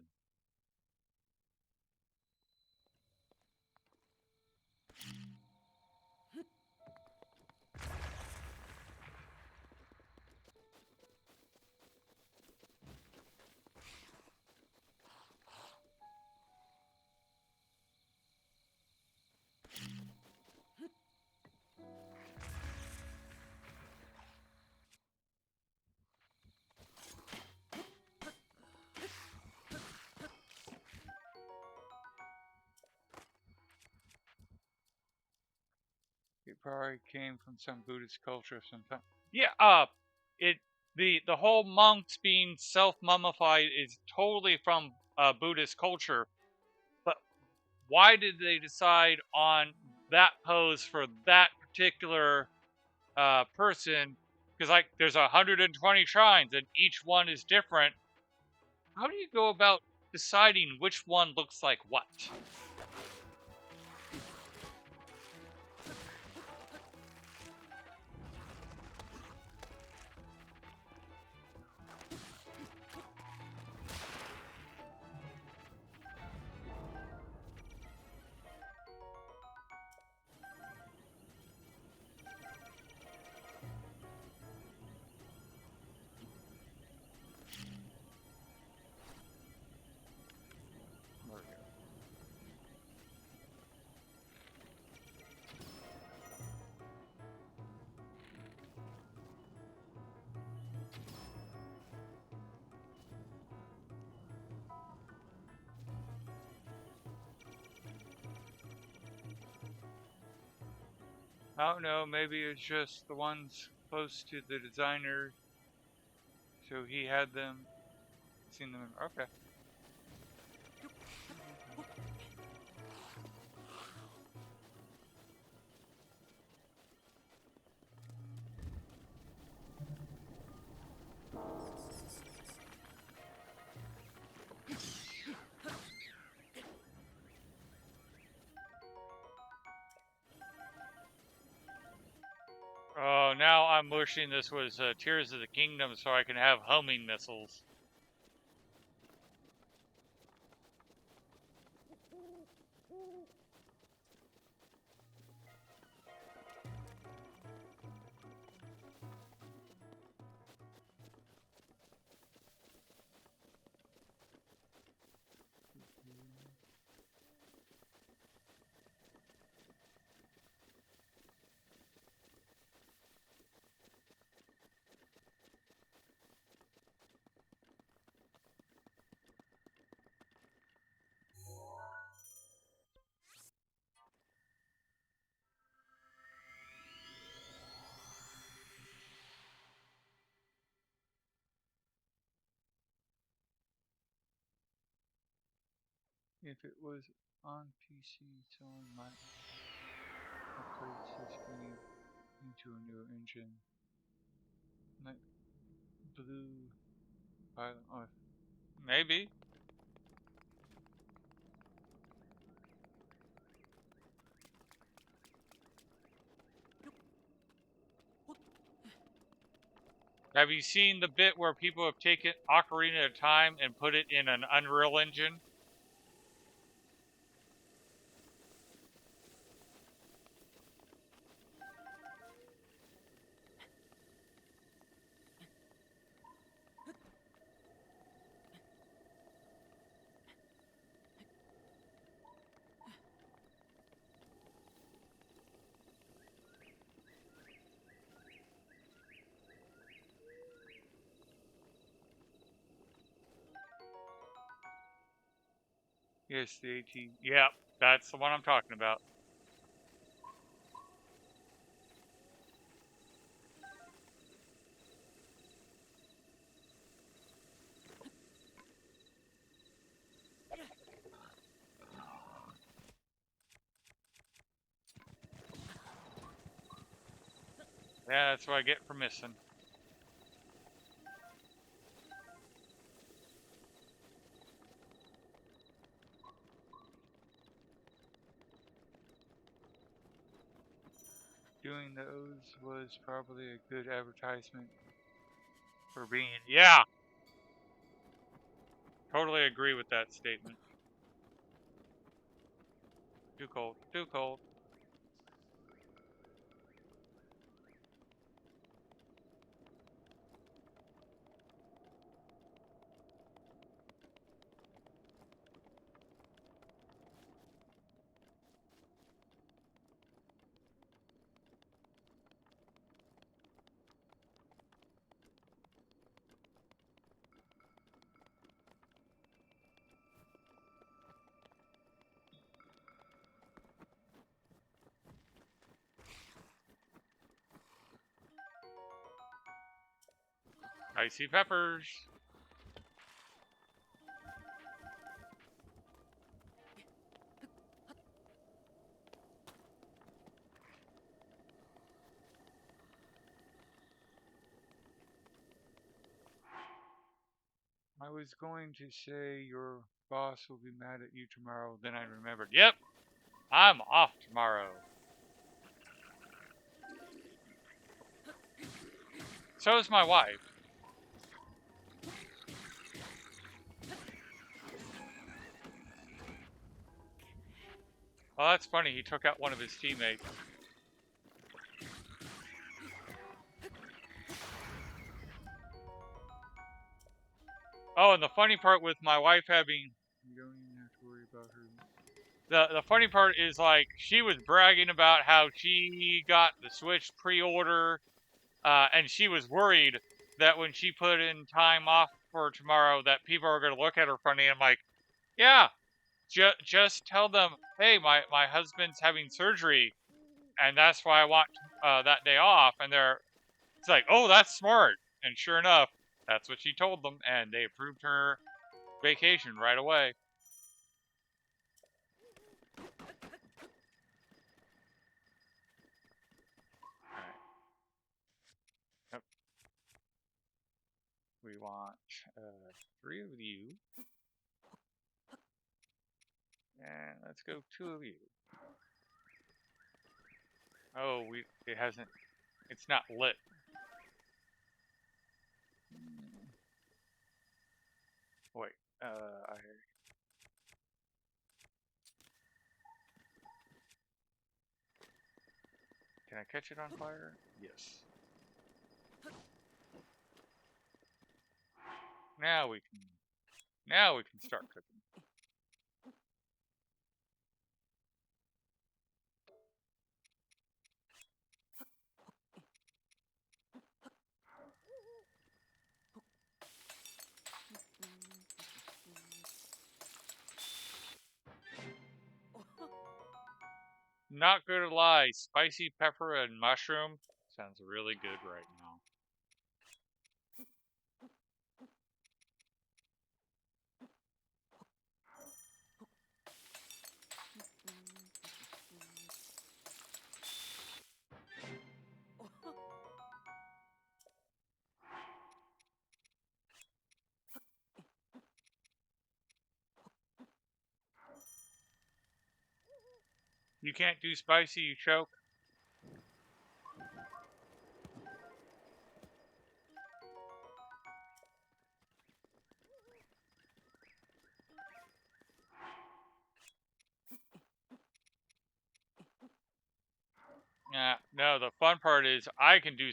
It probably came from some Buddhist culture sometime. Yeah, the whole monks being self-mummified is totally from Buddhist culture. But why did they decide on that pose for that particular person? Because like there's 120 shrines and each one is different. How do you go about deciding which one looks like what? I don't know, maybe it's just the ones close to the designer, so he had them, seen them. Okay. Oh, now I'm wishing this was Tears of the Kingdom so I can have homing missiles. If it was on PC, someone might upgrade this game into a newer engine. Like Blue Pilot. Oh, maybe. Have you seen the bit where people have taken Ocarina of Time and put it in an Unreal Engine? Yes, the 18. Yeah, that's the one I'm talking about. Yeah, that's what I get for missing. Doing those was probably a good advertisement for being. Yeah! Totally agree with that statement. Too cold. Too cold. Icy peppers. I was going to say your boss will be mad at you tomorrow, then I remembered. Yep, I'm off tomorrow. So is my wife. Oh, that's funny. He took out one of his teammates. Oh, and the funny part with my wife having... You don't even have to worry about her. The funny part is, like, she was bragging about how she got the Switch pre-order, and she was worried that when she put in time off for tomorrow that people are going to look at her funny. I'm like, yeah, just tell them, hey, my husband's having surgery, and that's why I want that day off. And it's like, oh, that's smart. And sure enough, that's what she told them, and they approved her vacation right away. Alright. Yep. We want 3 of you. And let's go 2 of you. Oh, it hasn't, it's not lit. Wait, can I catch it on fire? Yes. Now we can start cooking. Not gonna lie, spicy pepper and mushroom sounds really good right now. You can't do spicy, you choke. Yeah, no, the fun part is I can do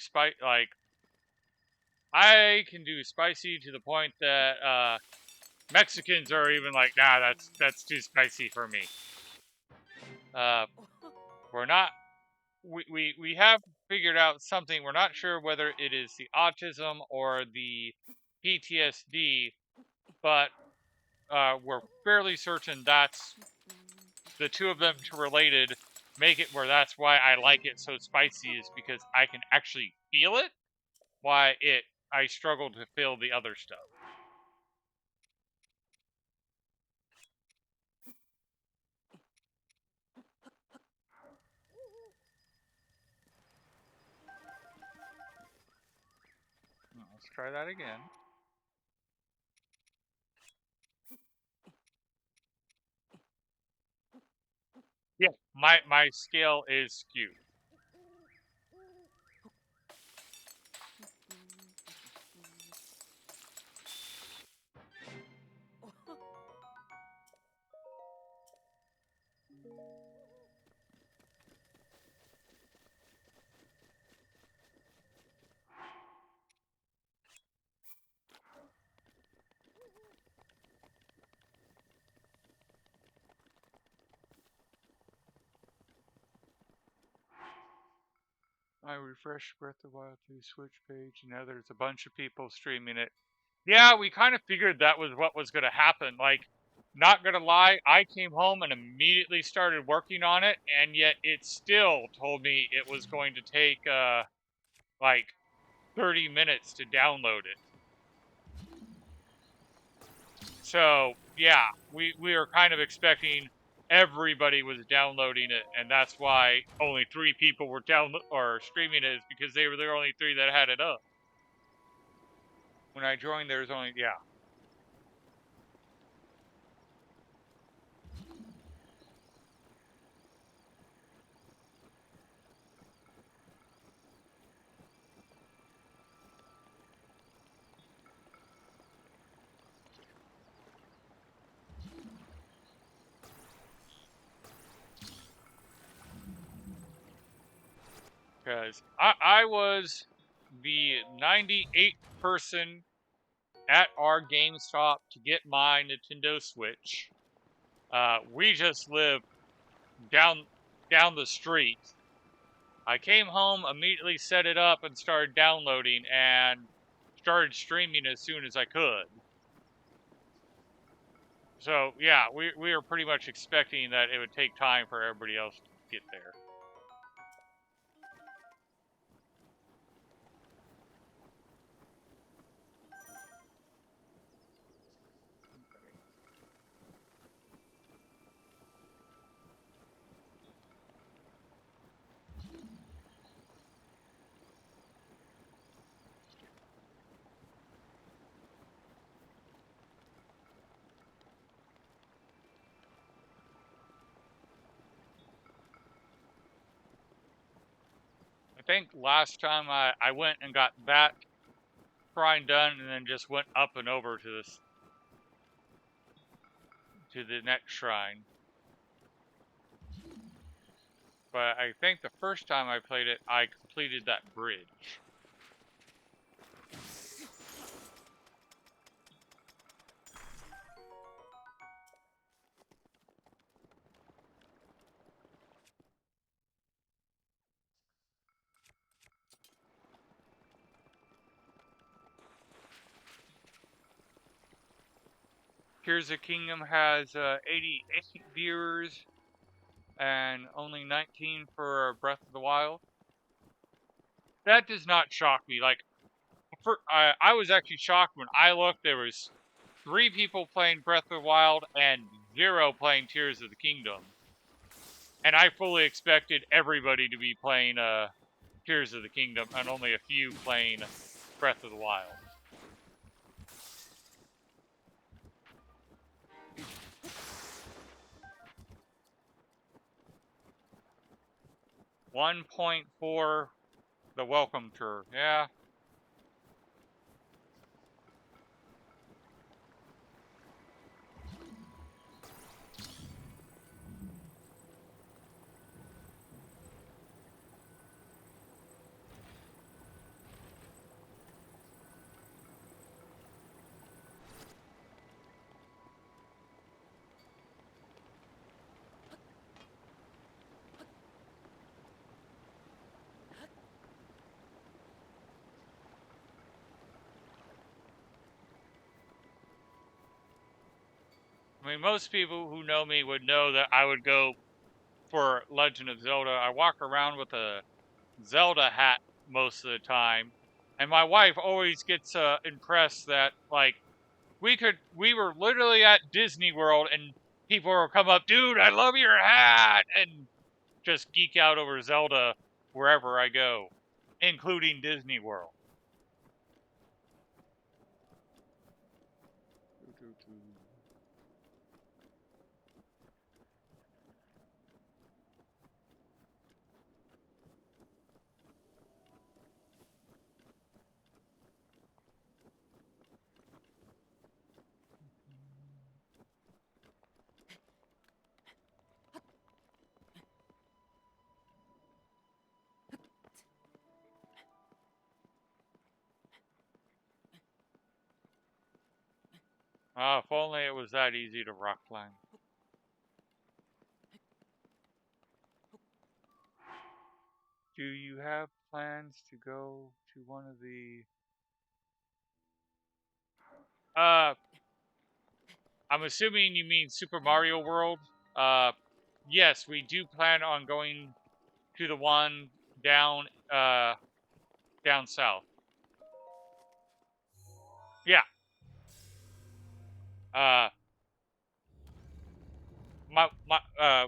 I can do spicy to the point that Mexicans are even like, nah, that's too spicy for me. We're not we have figured out something. We're not sure whether it is the autism or the PTSD, but we're fairly certain that's the two of them related. Make it where that's why I like it so spicy, is because I can actually feel it. Why I struggle to feel the other stuff. Let's try that again. Yeah, my scale is skewed. I refreshed Breath of the Wild 2 Switch page, and now there's a bunch of people streaming it. Yeah, we kind of figured that was what was going to happen. Like, not going to lie, I came home and immediately started working on it, and yet it still told me it was going to take, like, 30 minutes to download it. So, yeah, we were kind of expecting everybody was downloading it, and that's why only 3 people were streaming it, is because they were the only 3 that had it up. When I joined, there was only, yeah. Because I was the 98th person at our GameStop to get my Nintendo Switch. We just live down the street. I came home, immediately set it up, and started downloading, and started streaming as soon as I could. So, yeah, we were pretty much expecting that it would take time for everybody else to get there. I think last time I went and got that shrine done, and then just went up and over to the next shrine. But I think the first time I played it, I completed that bridge. Tears of the Kingdom has 88 viewers and only 19 for Breath of the Wild. That does not shock me. Like, I was actually shocked when I looked. There was 3 people playing Breath of the Wild and 0 playing Tears of the Kingdom. And I fully expected everybody to be playing Tears of the Kingdom and only a few playing Breath of the Wild. $1.4 the welcome tour. Yeah. I mean, most people who know me would know that I would go for Legend of Zelda. I walk around with a Zelda hat most of the time. And my wife always gets impressed that, like, we were literally at Disney World and people will come up, dude, I love your hat, and just geek out over Zelda wherever I go, including Disney World. If only it was that easy to rock climb. Do you have plans to go to one of the... I'm assuming you mean Super Mario World. Yes, we do plan on going to the one down down south. Yeah.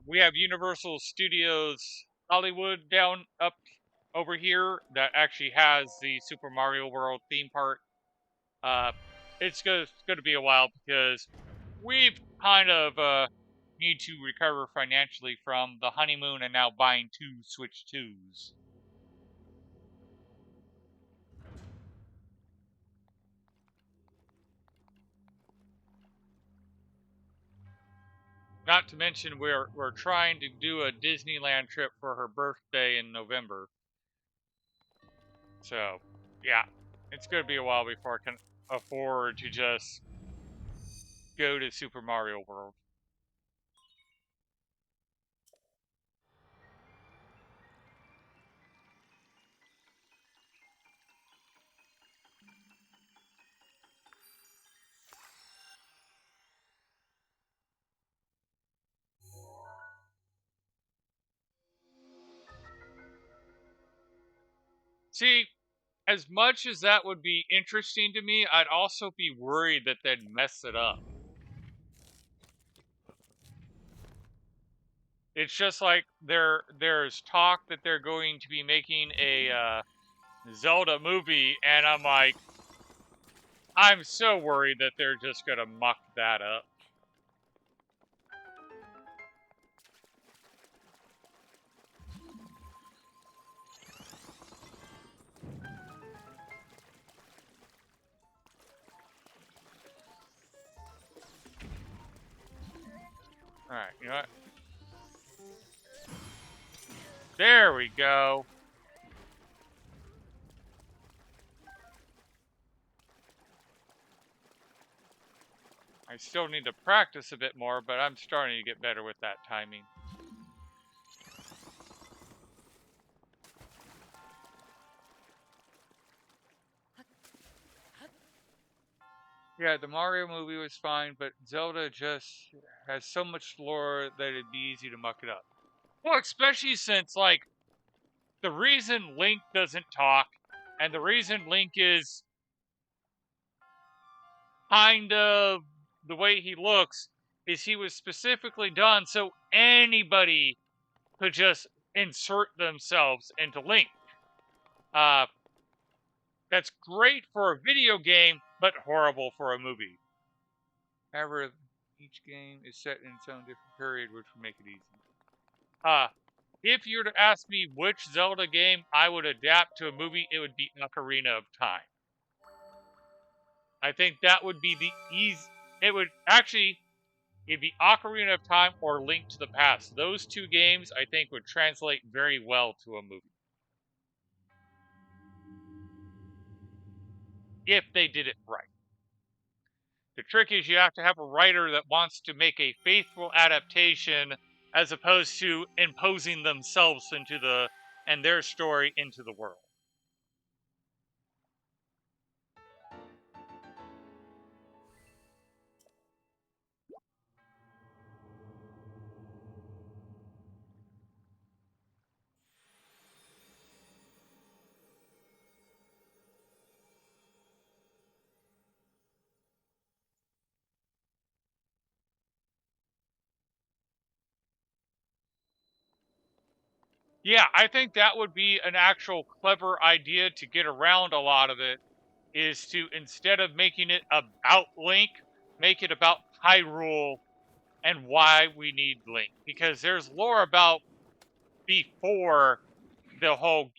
We have Universal Studios Hollywood down up over here that actually has the Super Mario World theme park. It's going to be a while because we've kind of need to recover financially from the honeymoon and now buying 2 Switch 2s. Not to mention we're trying to do a Disneyland trip for her birthday in November. So, yeah, it's going to be a while before I can afford to just go to Super Mario World. See, as much as that would be interesting to me, I'd also be worried that they'd mess it up. It's just like there's talk that they're going to be making a Zelda movie, and I'm like, I'm so worried that they're just gonna muck that up. Alright, you know what? There we go. I still need to practice a bit more, but I'm starting to get better with that timing. Yeah, the Mario movie was fine, but Zelda just has so much lore that it'd be easy to muck it up. Well, especially since, like, the reason Link doesn't talk, and the reason Link is kind of the way he looks, is he was specifically done so anybody could just insert themselves into Link. That's great for a video game, but horrible for a movie. However, each game is set in its own different period, which would make it easy. If you were to ask me which Zelda game I would adapt to a movie, it would be Ocarina of Time. I think that would be the easy. It'd be Ocarina of Time or Link to the Past. Those 2 games, I think, would translate very well to a movie. If they did it right. The trick is you have to have a writer that wants to make a faithful adaptation as opposed to imposing themselves and their story into the world. Yeah, I think that would be an actual clever idea to get around a lot of it, is to, instead of making it about Link, make it about Hyrule and why we need Link. Because there's lore about before the whole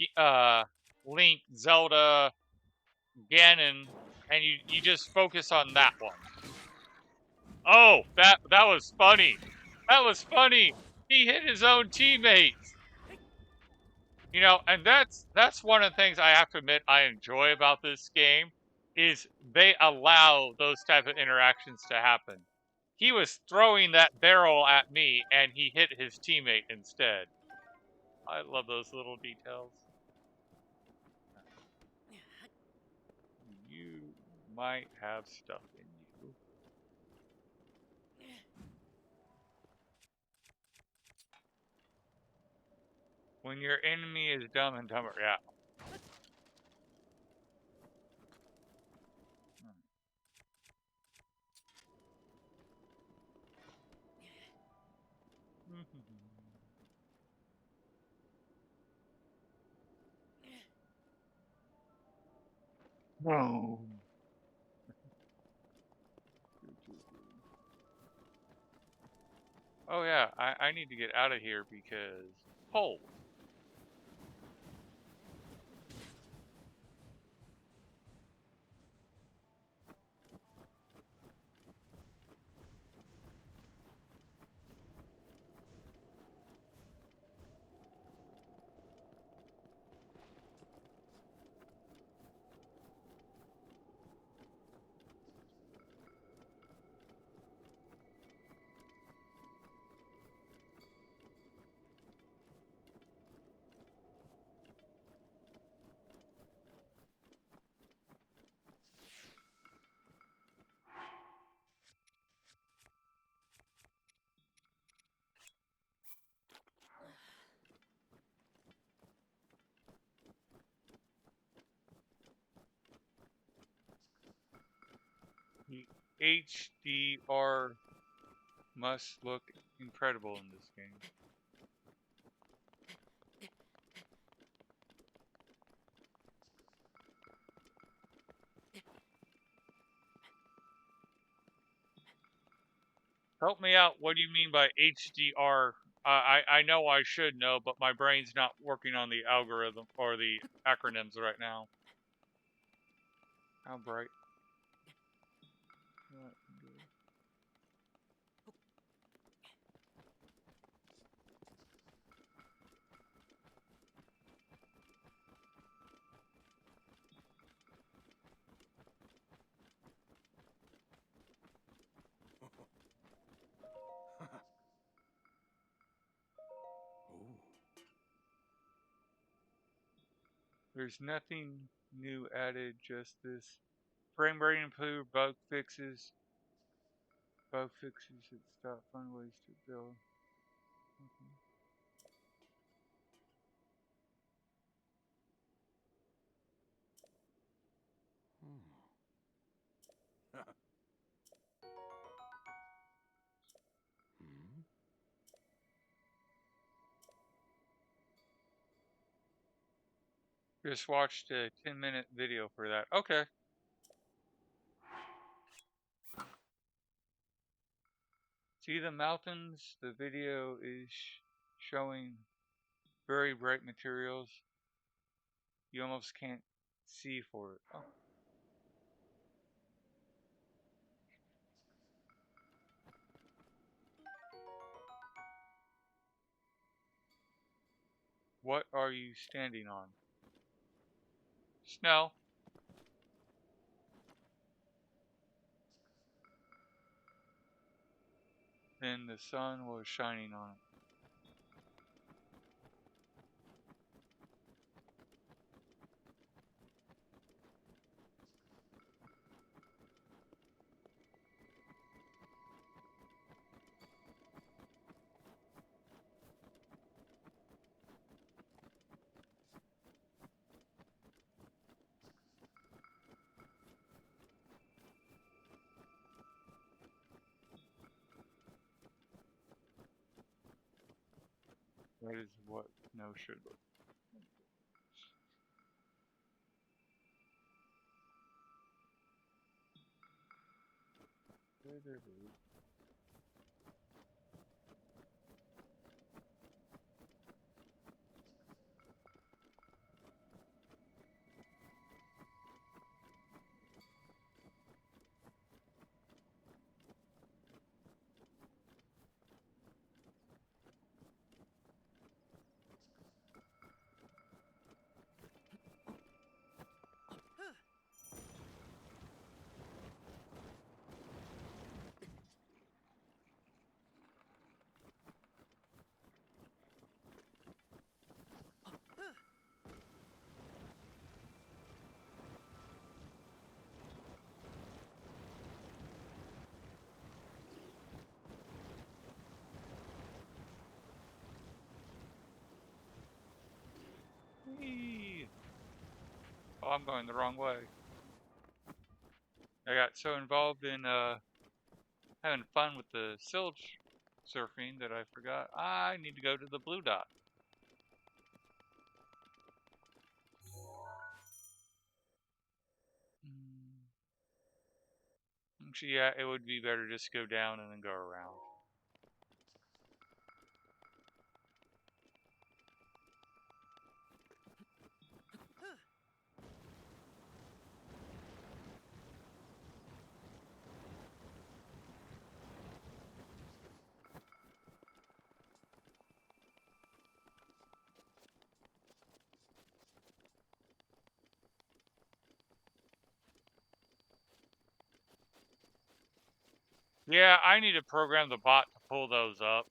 Link, Zelda, Ganon, and you just focus on that one. Oh, that was funny. That was funny. He hit his own teammates. You know, and that's one of the things I have to admit I enjoy about this game, is they allow those type of interactions to happen. He was throwing that barrel at me, and he hit his teammate instead. I love those little details. You might have stuff in you. When your enemy is Dumb and Dumber, yeah. No. Oh yeah, I need to get out of here because hold. The HDR must look incredible in this game. Help me out. What do you mean by HDR? I know I should know, but my brain's not working on the algorithm or the acronyms right now. How bright? There's nothing new added, just this. Frame rate improved, bug fixes. Bug fixes that stop fun ways to build. Okay. Just watched a 10-minute video for that. Okay. See the mountains? The video is showing very bright materials. You almost can't see for it. Oh. What are you standing on? Snow. Then the sun was shining on it. That is what snow should look. Oh, I'm going the wrong way. I got so involved in having fun with the silge surfing that I forgot I need to go to the blue dot. Actually, yeah, it would be better just go down and then go around. Yeah, I need to program the bot to pull those up.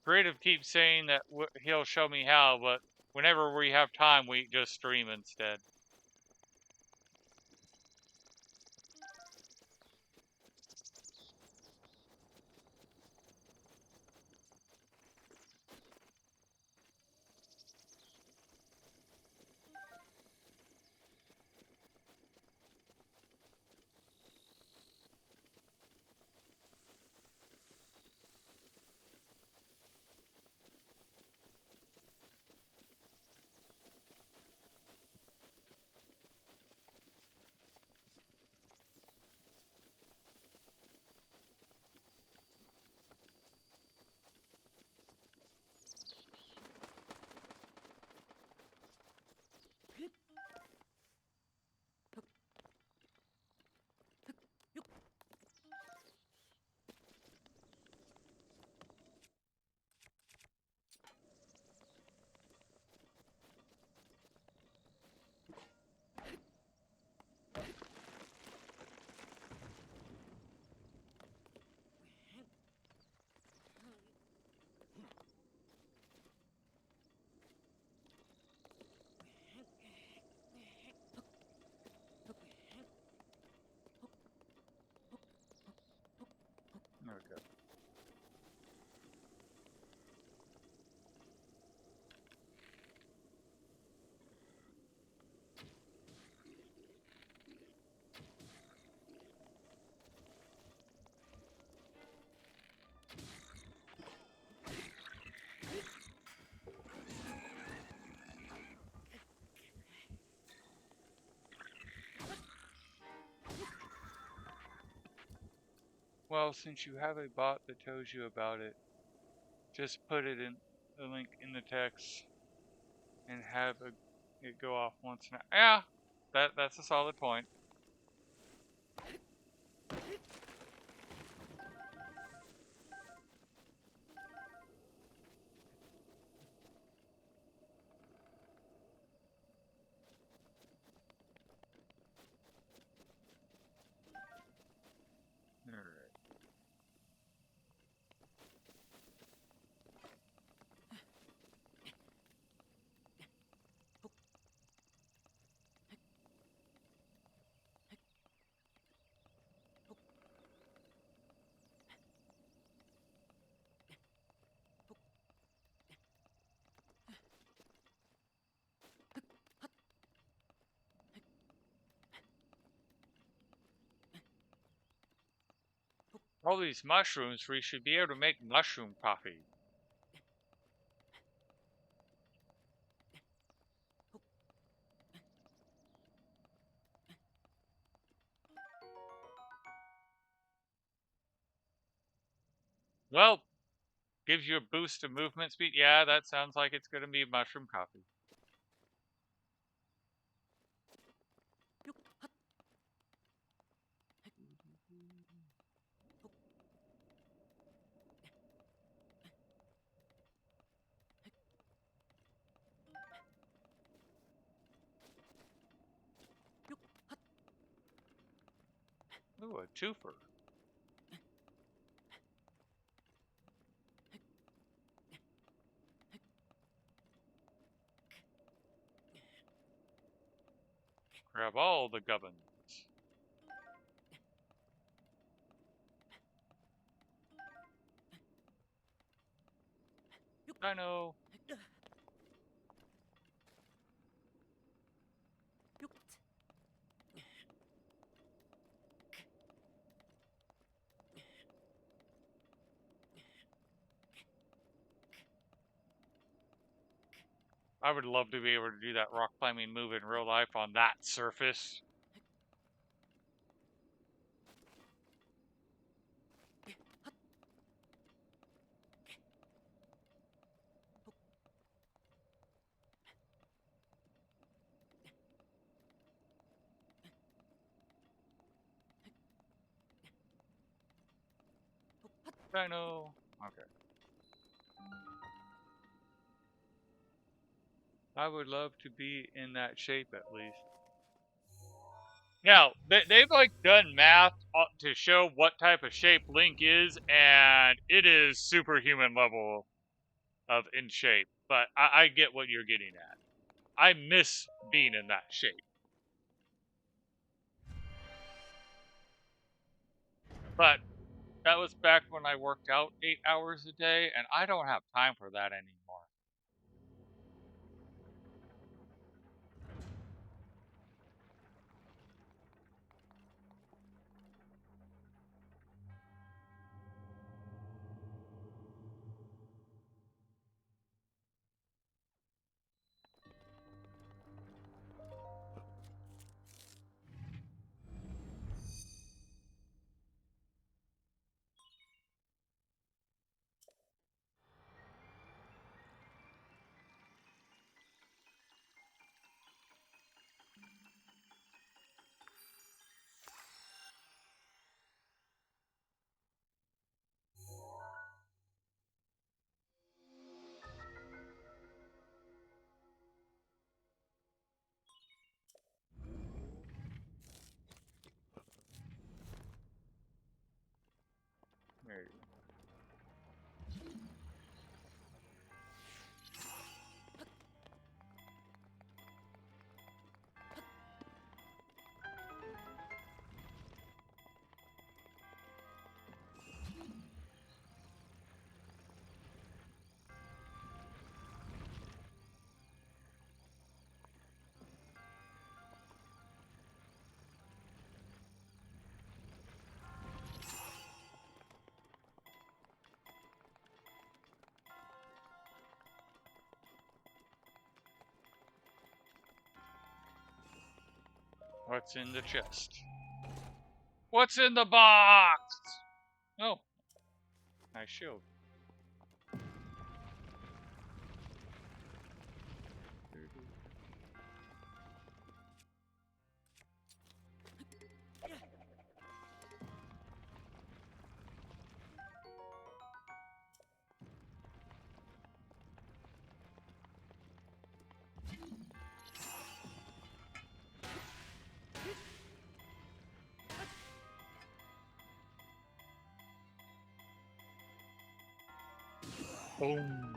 Creative keeps saying that he'll show me how, but whenever we have time, we just stream instead. Okay. Well, since you have a bot that tells you about it, just put it in the link in the text and have it go off once in a... Yeah, that's a solid point. Alright. All these mushrooms, we should be able to make mushroom coffee. Well, gives you a boost of movement speed. Yeah, that sounds like it's going to be mushroom coffee. Ooh, a twofer. Grab all the gubbins. I know. I would love to be able to do that rock climbing move in real life on that surface. Dino. Okay. I would love to be in that shape at least. Now, they've like done math to show what type of shape Link is, and it is superhuman level of in shape. But I get what you're getting at. I miss being in that shape. But that was back when I worked out 8 hours a day, and I don't have time for that anymore. There you go. What's in the chest? What's in the box? Oh, nice shield. Boom.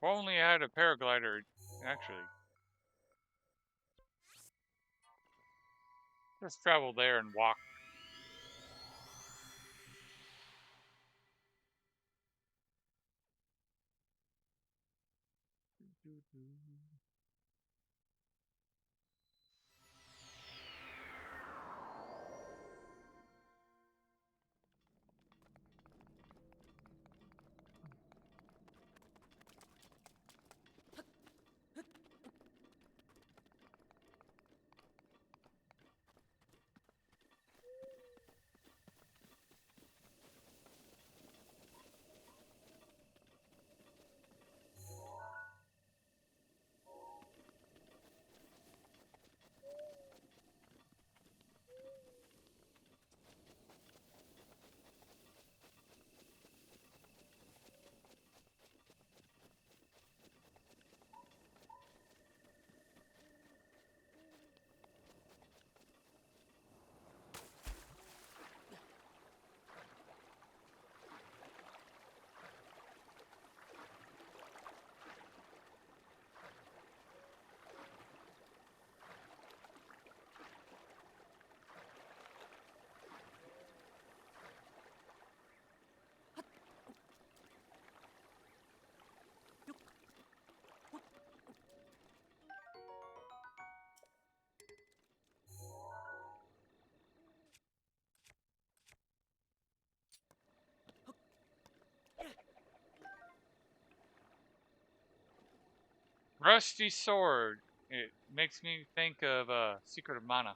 only I had a paraglider, actually. Let's travel there and walk. Rusty sword. It makes me think of Secret of Mana.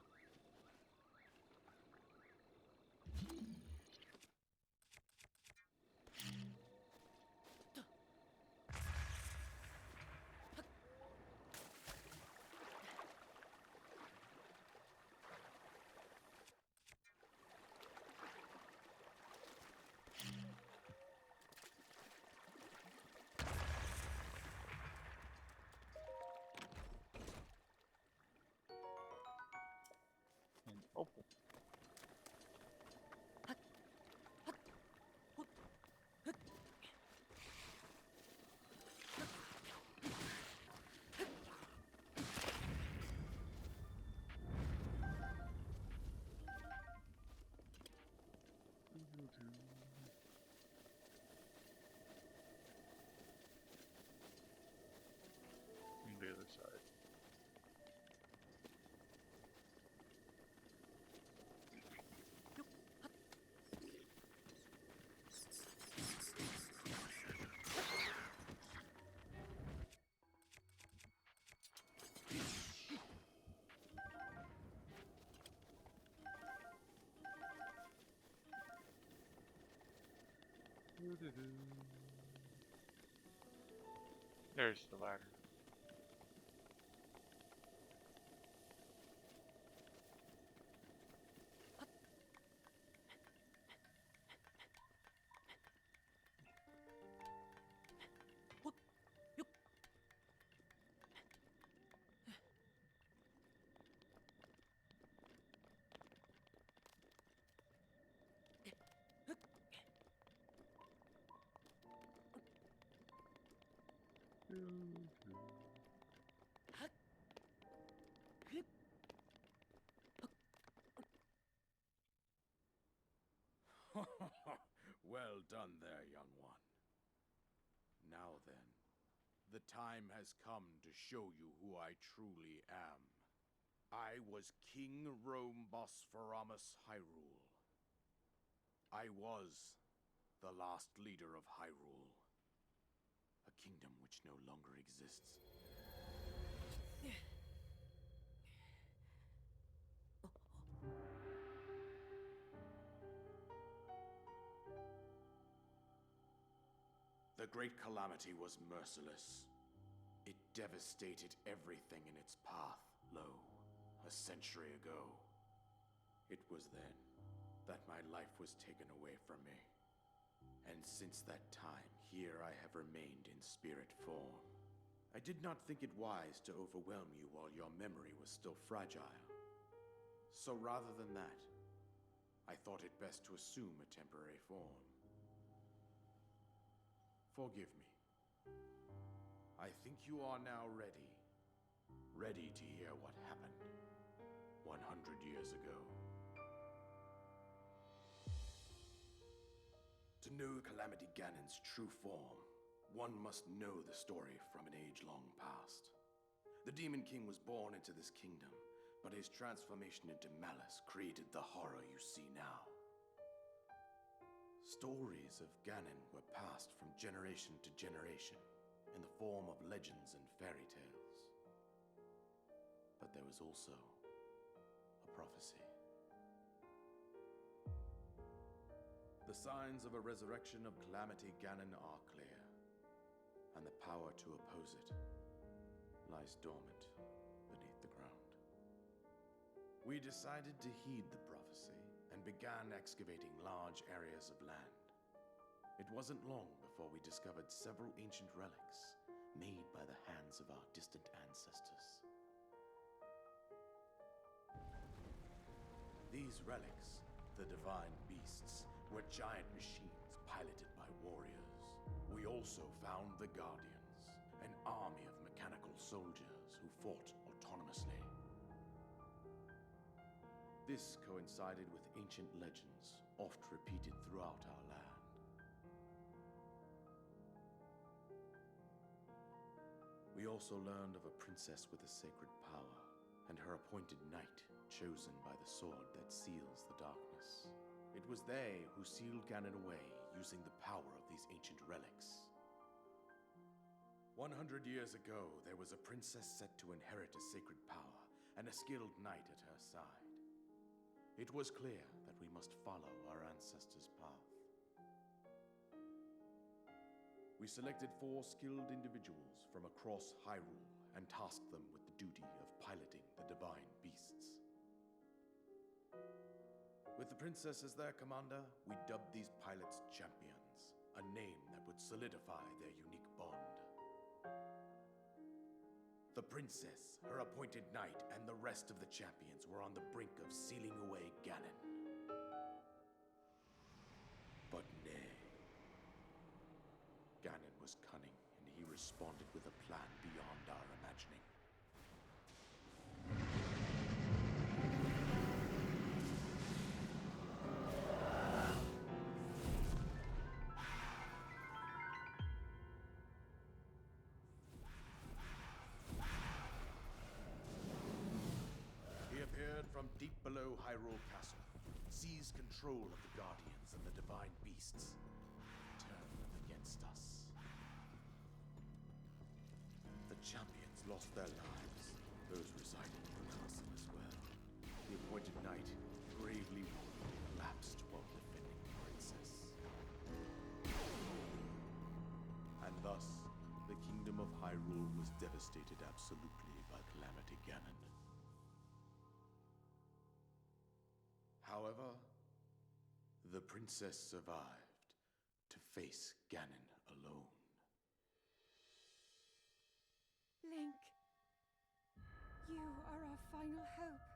And opal. On the other side. There's the ladder.
Well done there, young one. Now then, the time has come to show you who I truly am. I was King Rome Bosphoramus Hyrule. I was the last leader of Hyrule, a kingdom which no longer exists. The Great Calamity was merciless. It devastated everything in its path, lo, a century ago. It was then that my life was taken away from me. And since that time, here I have remained in spirit form. I did not think it wise to overwhelm you while your memory was still fragile. So rather than that, I thought it best to assume a temporary form. Forgive me. I think you are now ready. Ready to hear what happened 100 years ago. To know Calamity Ganon's true form, one must know the story from an age-long past. The Demon King was born into this kingdom, but his transformation into malice created the horror you see now. Stories of Ganon were passed from generation to generation in the form of legends and fairy tales. But there was also a prophecy. The signs of a resurrection of Calamity Ganon are clear, and the power to oppose it lies dormant beneath the ground. We decided to heed the prophecy and began excavating large areas of land. It wasn't long before we discovered several ancient relics made by the hands of our distant ancestors. These relics, the divine beasts, were giant machines piloted by warriors. We also found the Guardians, an army of mechanical soldiers who fought autonomously. This coincided with ancient legends, oft repeated throughout our land. We also learned of a princess with a sacred power, and her appointed knight, chosen by the sword that seals the darkness. It was they who sealed Ganon away using the power of these ancient relics. 100 years ago, there was a princess set to inherit a sacred power and a skilled knight at her side. It was clear that we must follow our ancestors' path. We selected 4 skilled individuals from across Hyrule and tasked them with the duty of piloting the divine beasts. With the princess as their commander, we dubbed these pilots champions, a name that would solidify their unique bond. The princess, her appointed knight, and the rest of the champions were on the brink of sealing away Ganon. But nay. Ganon was cunning, and he responded with a plan beyond our imagining. He appeared from deep below Hyrule Castle, seized control of the Guardians and the divine beasts, turned them against us. The champions lost their lives, those residing in the castle as well. The appointed knight, gravely wounded, collapsed while defending the princess. And thus, the kingdom of Hyrule was devastated absolutely by Calamity Ganon. However, the princess survived to face Ganon alone.
Link, you are our final hope.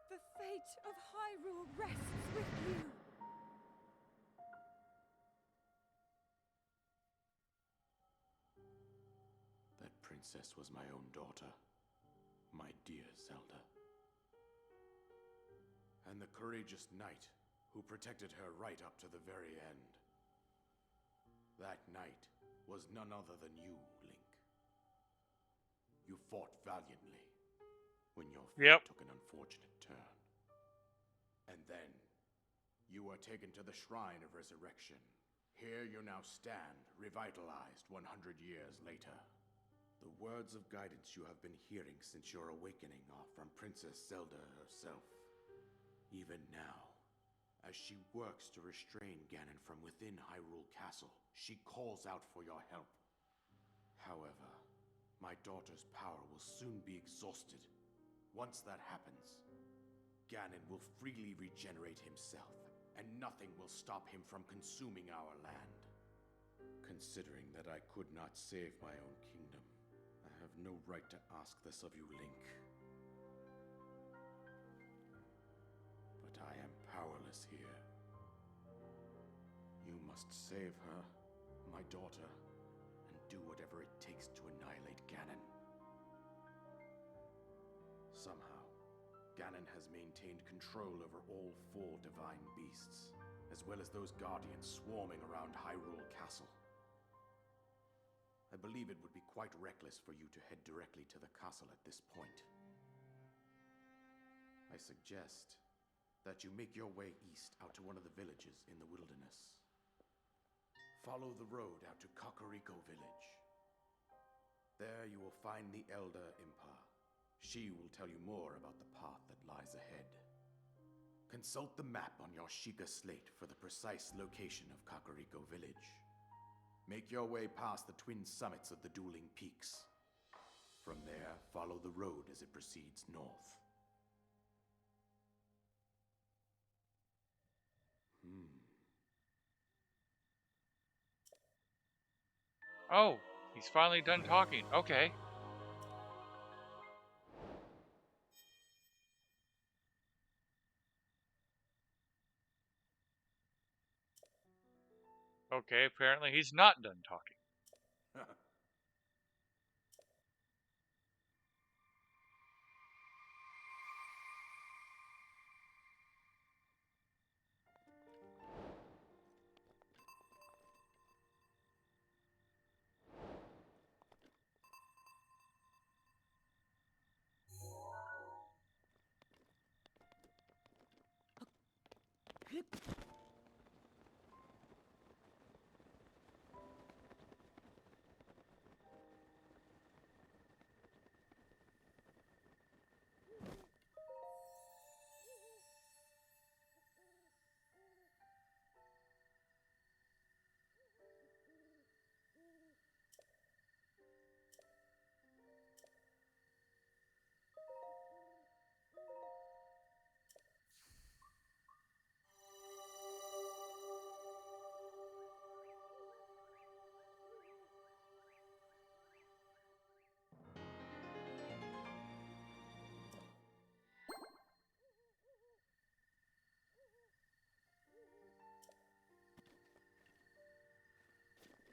The fate of Hyrule rests with you.
That princess was my own daughter, my dear Zelda. And the courageous knight who protected her right up to the very end. That knight was none other than you, Link. You fought valiantly when your fate took an unfortunate turn. And then, you were taken to the Shrine of Resurrection. Here you now stand, revitalized 100 years later. The words of guidance you have been hearing since your awakening are from Princess Zelda herself. Even now, as she works to restrain Ganon from within Hyrule Castle, she calls out for your help. However, my daughter's power will soon be exhausted. Once that happens, Ganon will freely regenerate himself, and nothing will stop him from consuming our land. Considering that I could not save my own kingdom, I have no right to ask this of you, Link. But I am powerless here. You must save her, my daughter, and do do whatever it takes to annihilate Ganon. Somehow, Ganon has maintained control over all 4 divine beasts, as well as those guardians swarming around Hyrule Castle. I believe it would be quite reckless for you to head directly to the castle at this point. I suggest that you make your way east out to one of the villages in the wilderness. Follow the road out to Kakariko Village. There you will find the Elder Impa. She will tell you more about the path that lies ahead. Consult the map on your Sheikah slate for the precise location of Kakariko Village. Make your way past the twin summits of the dueling peaks. From there, follow the road as it proceeds north.
Oh, he's finally done talking. Okay. Okay, apparently he's not done talking.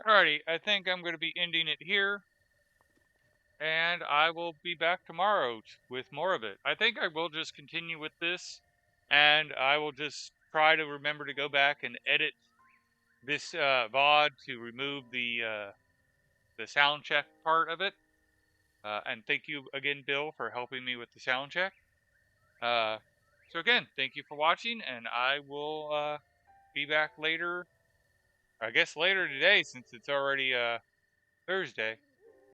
Alrighty, I think I'm going to be ending it here. And I will be back tomorrow with more of it. I think I will just continue with this. And I will just try to remember to go back and edit this VOD to remove the sound check part of it. And thank you again, Bill, for helping me with the sound check. So again, thank you for watching, and I will be back later. I guess later today, since it's already Thursday.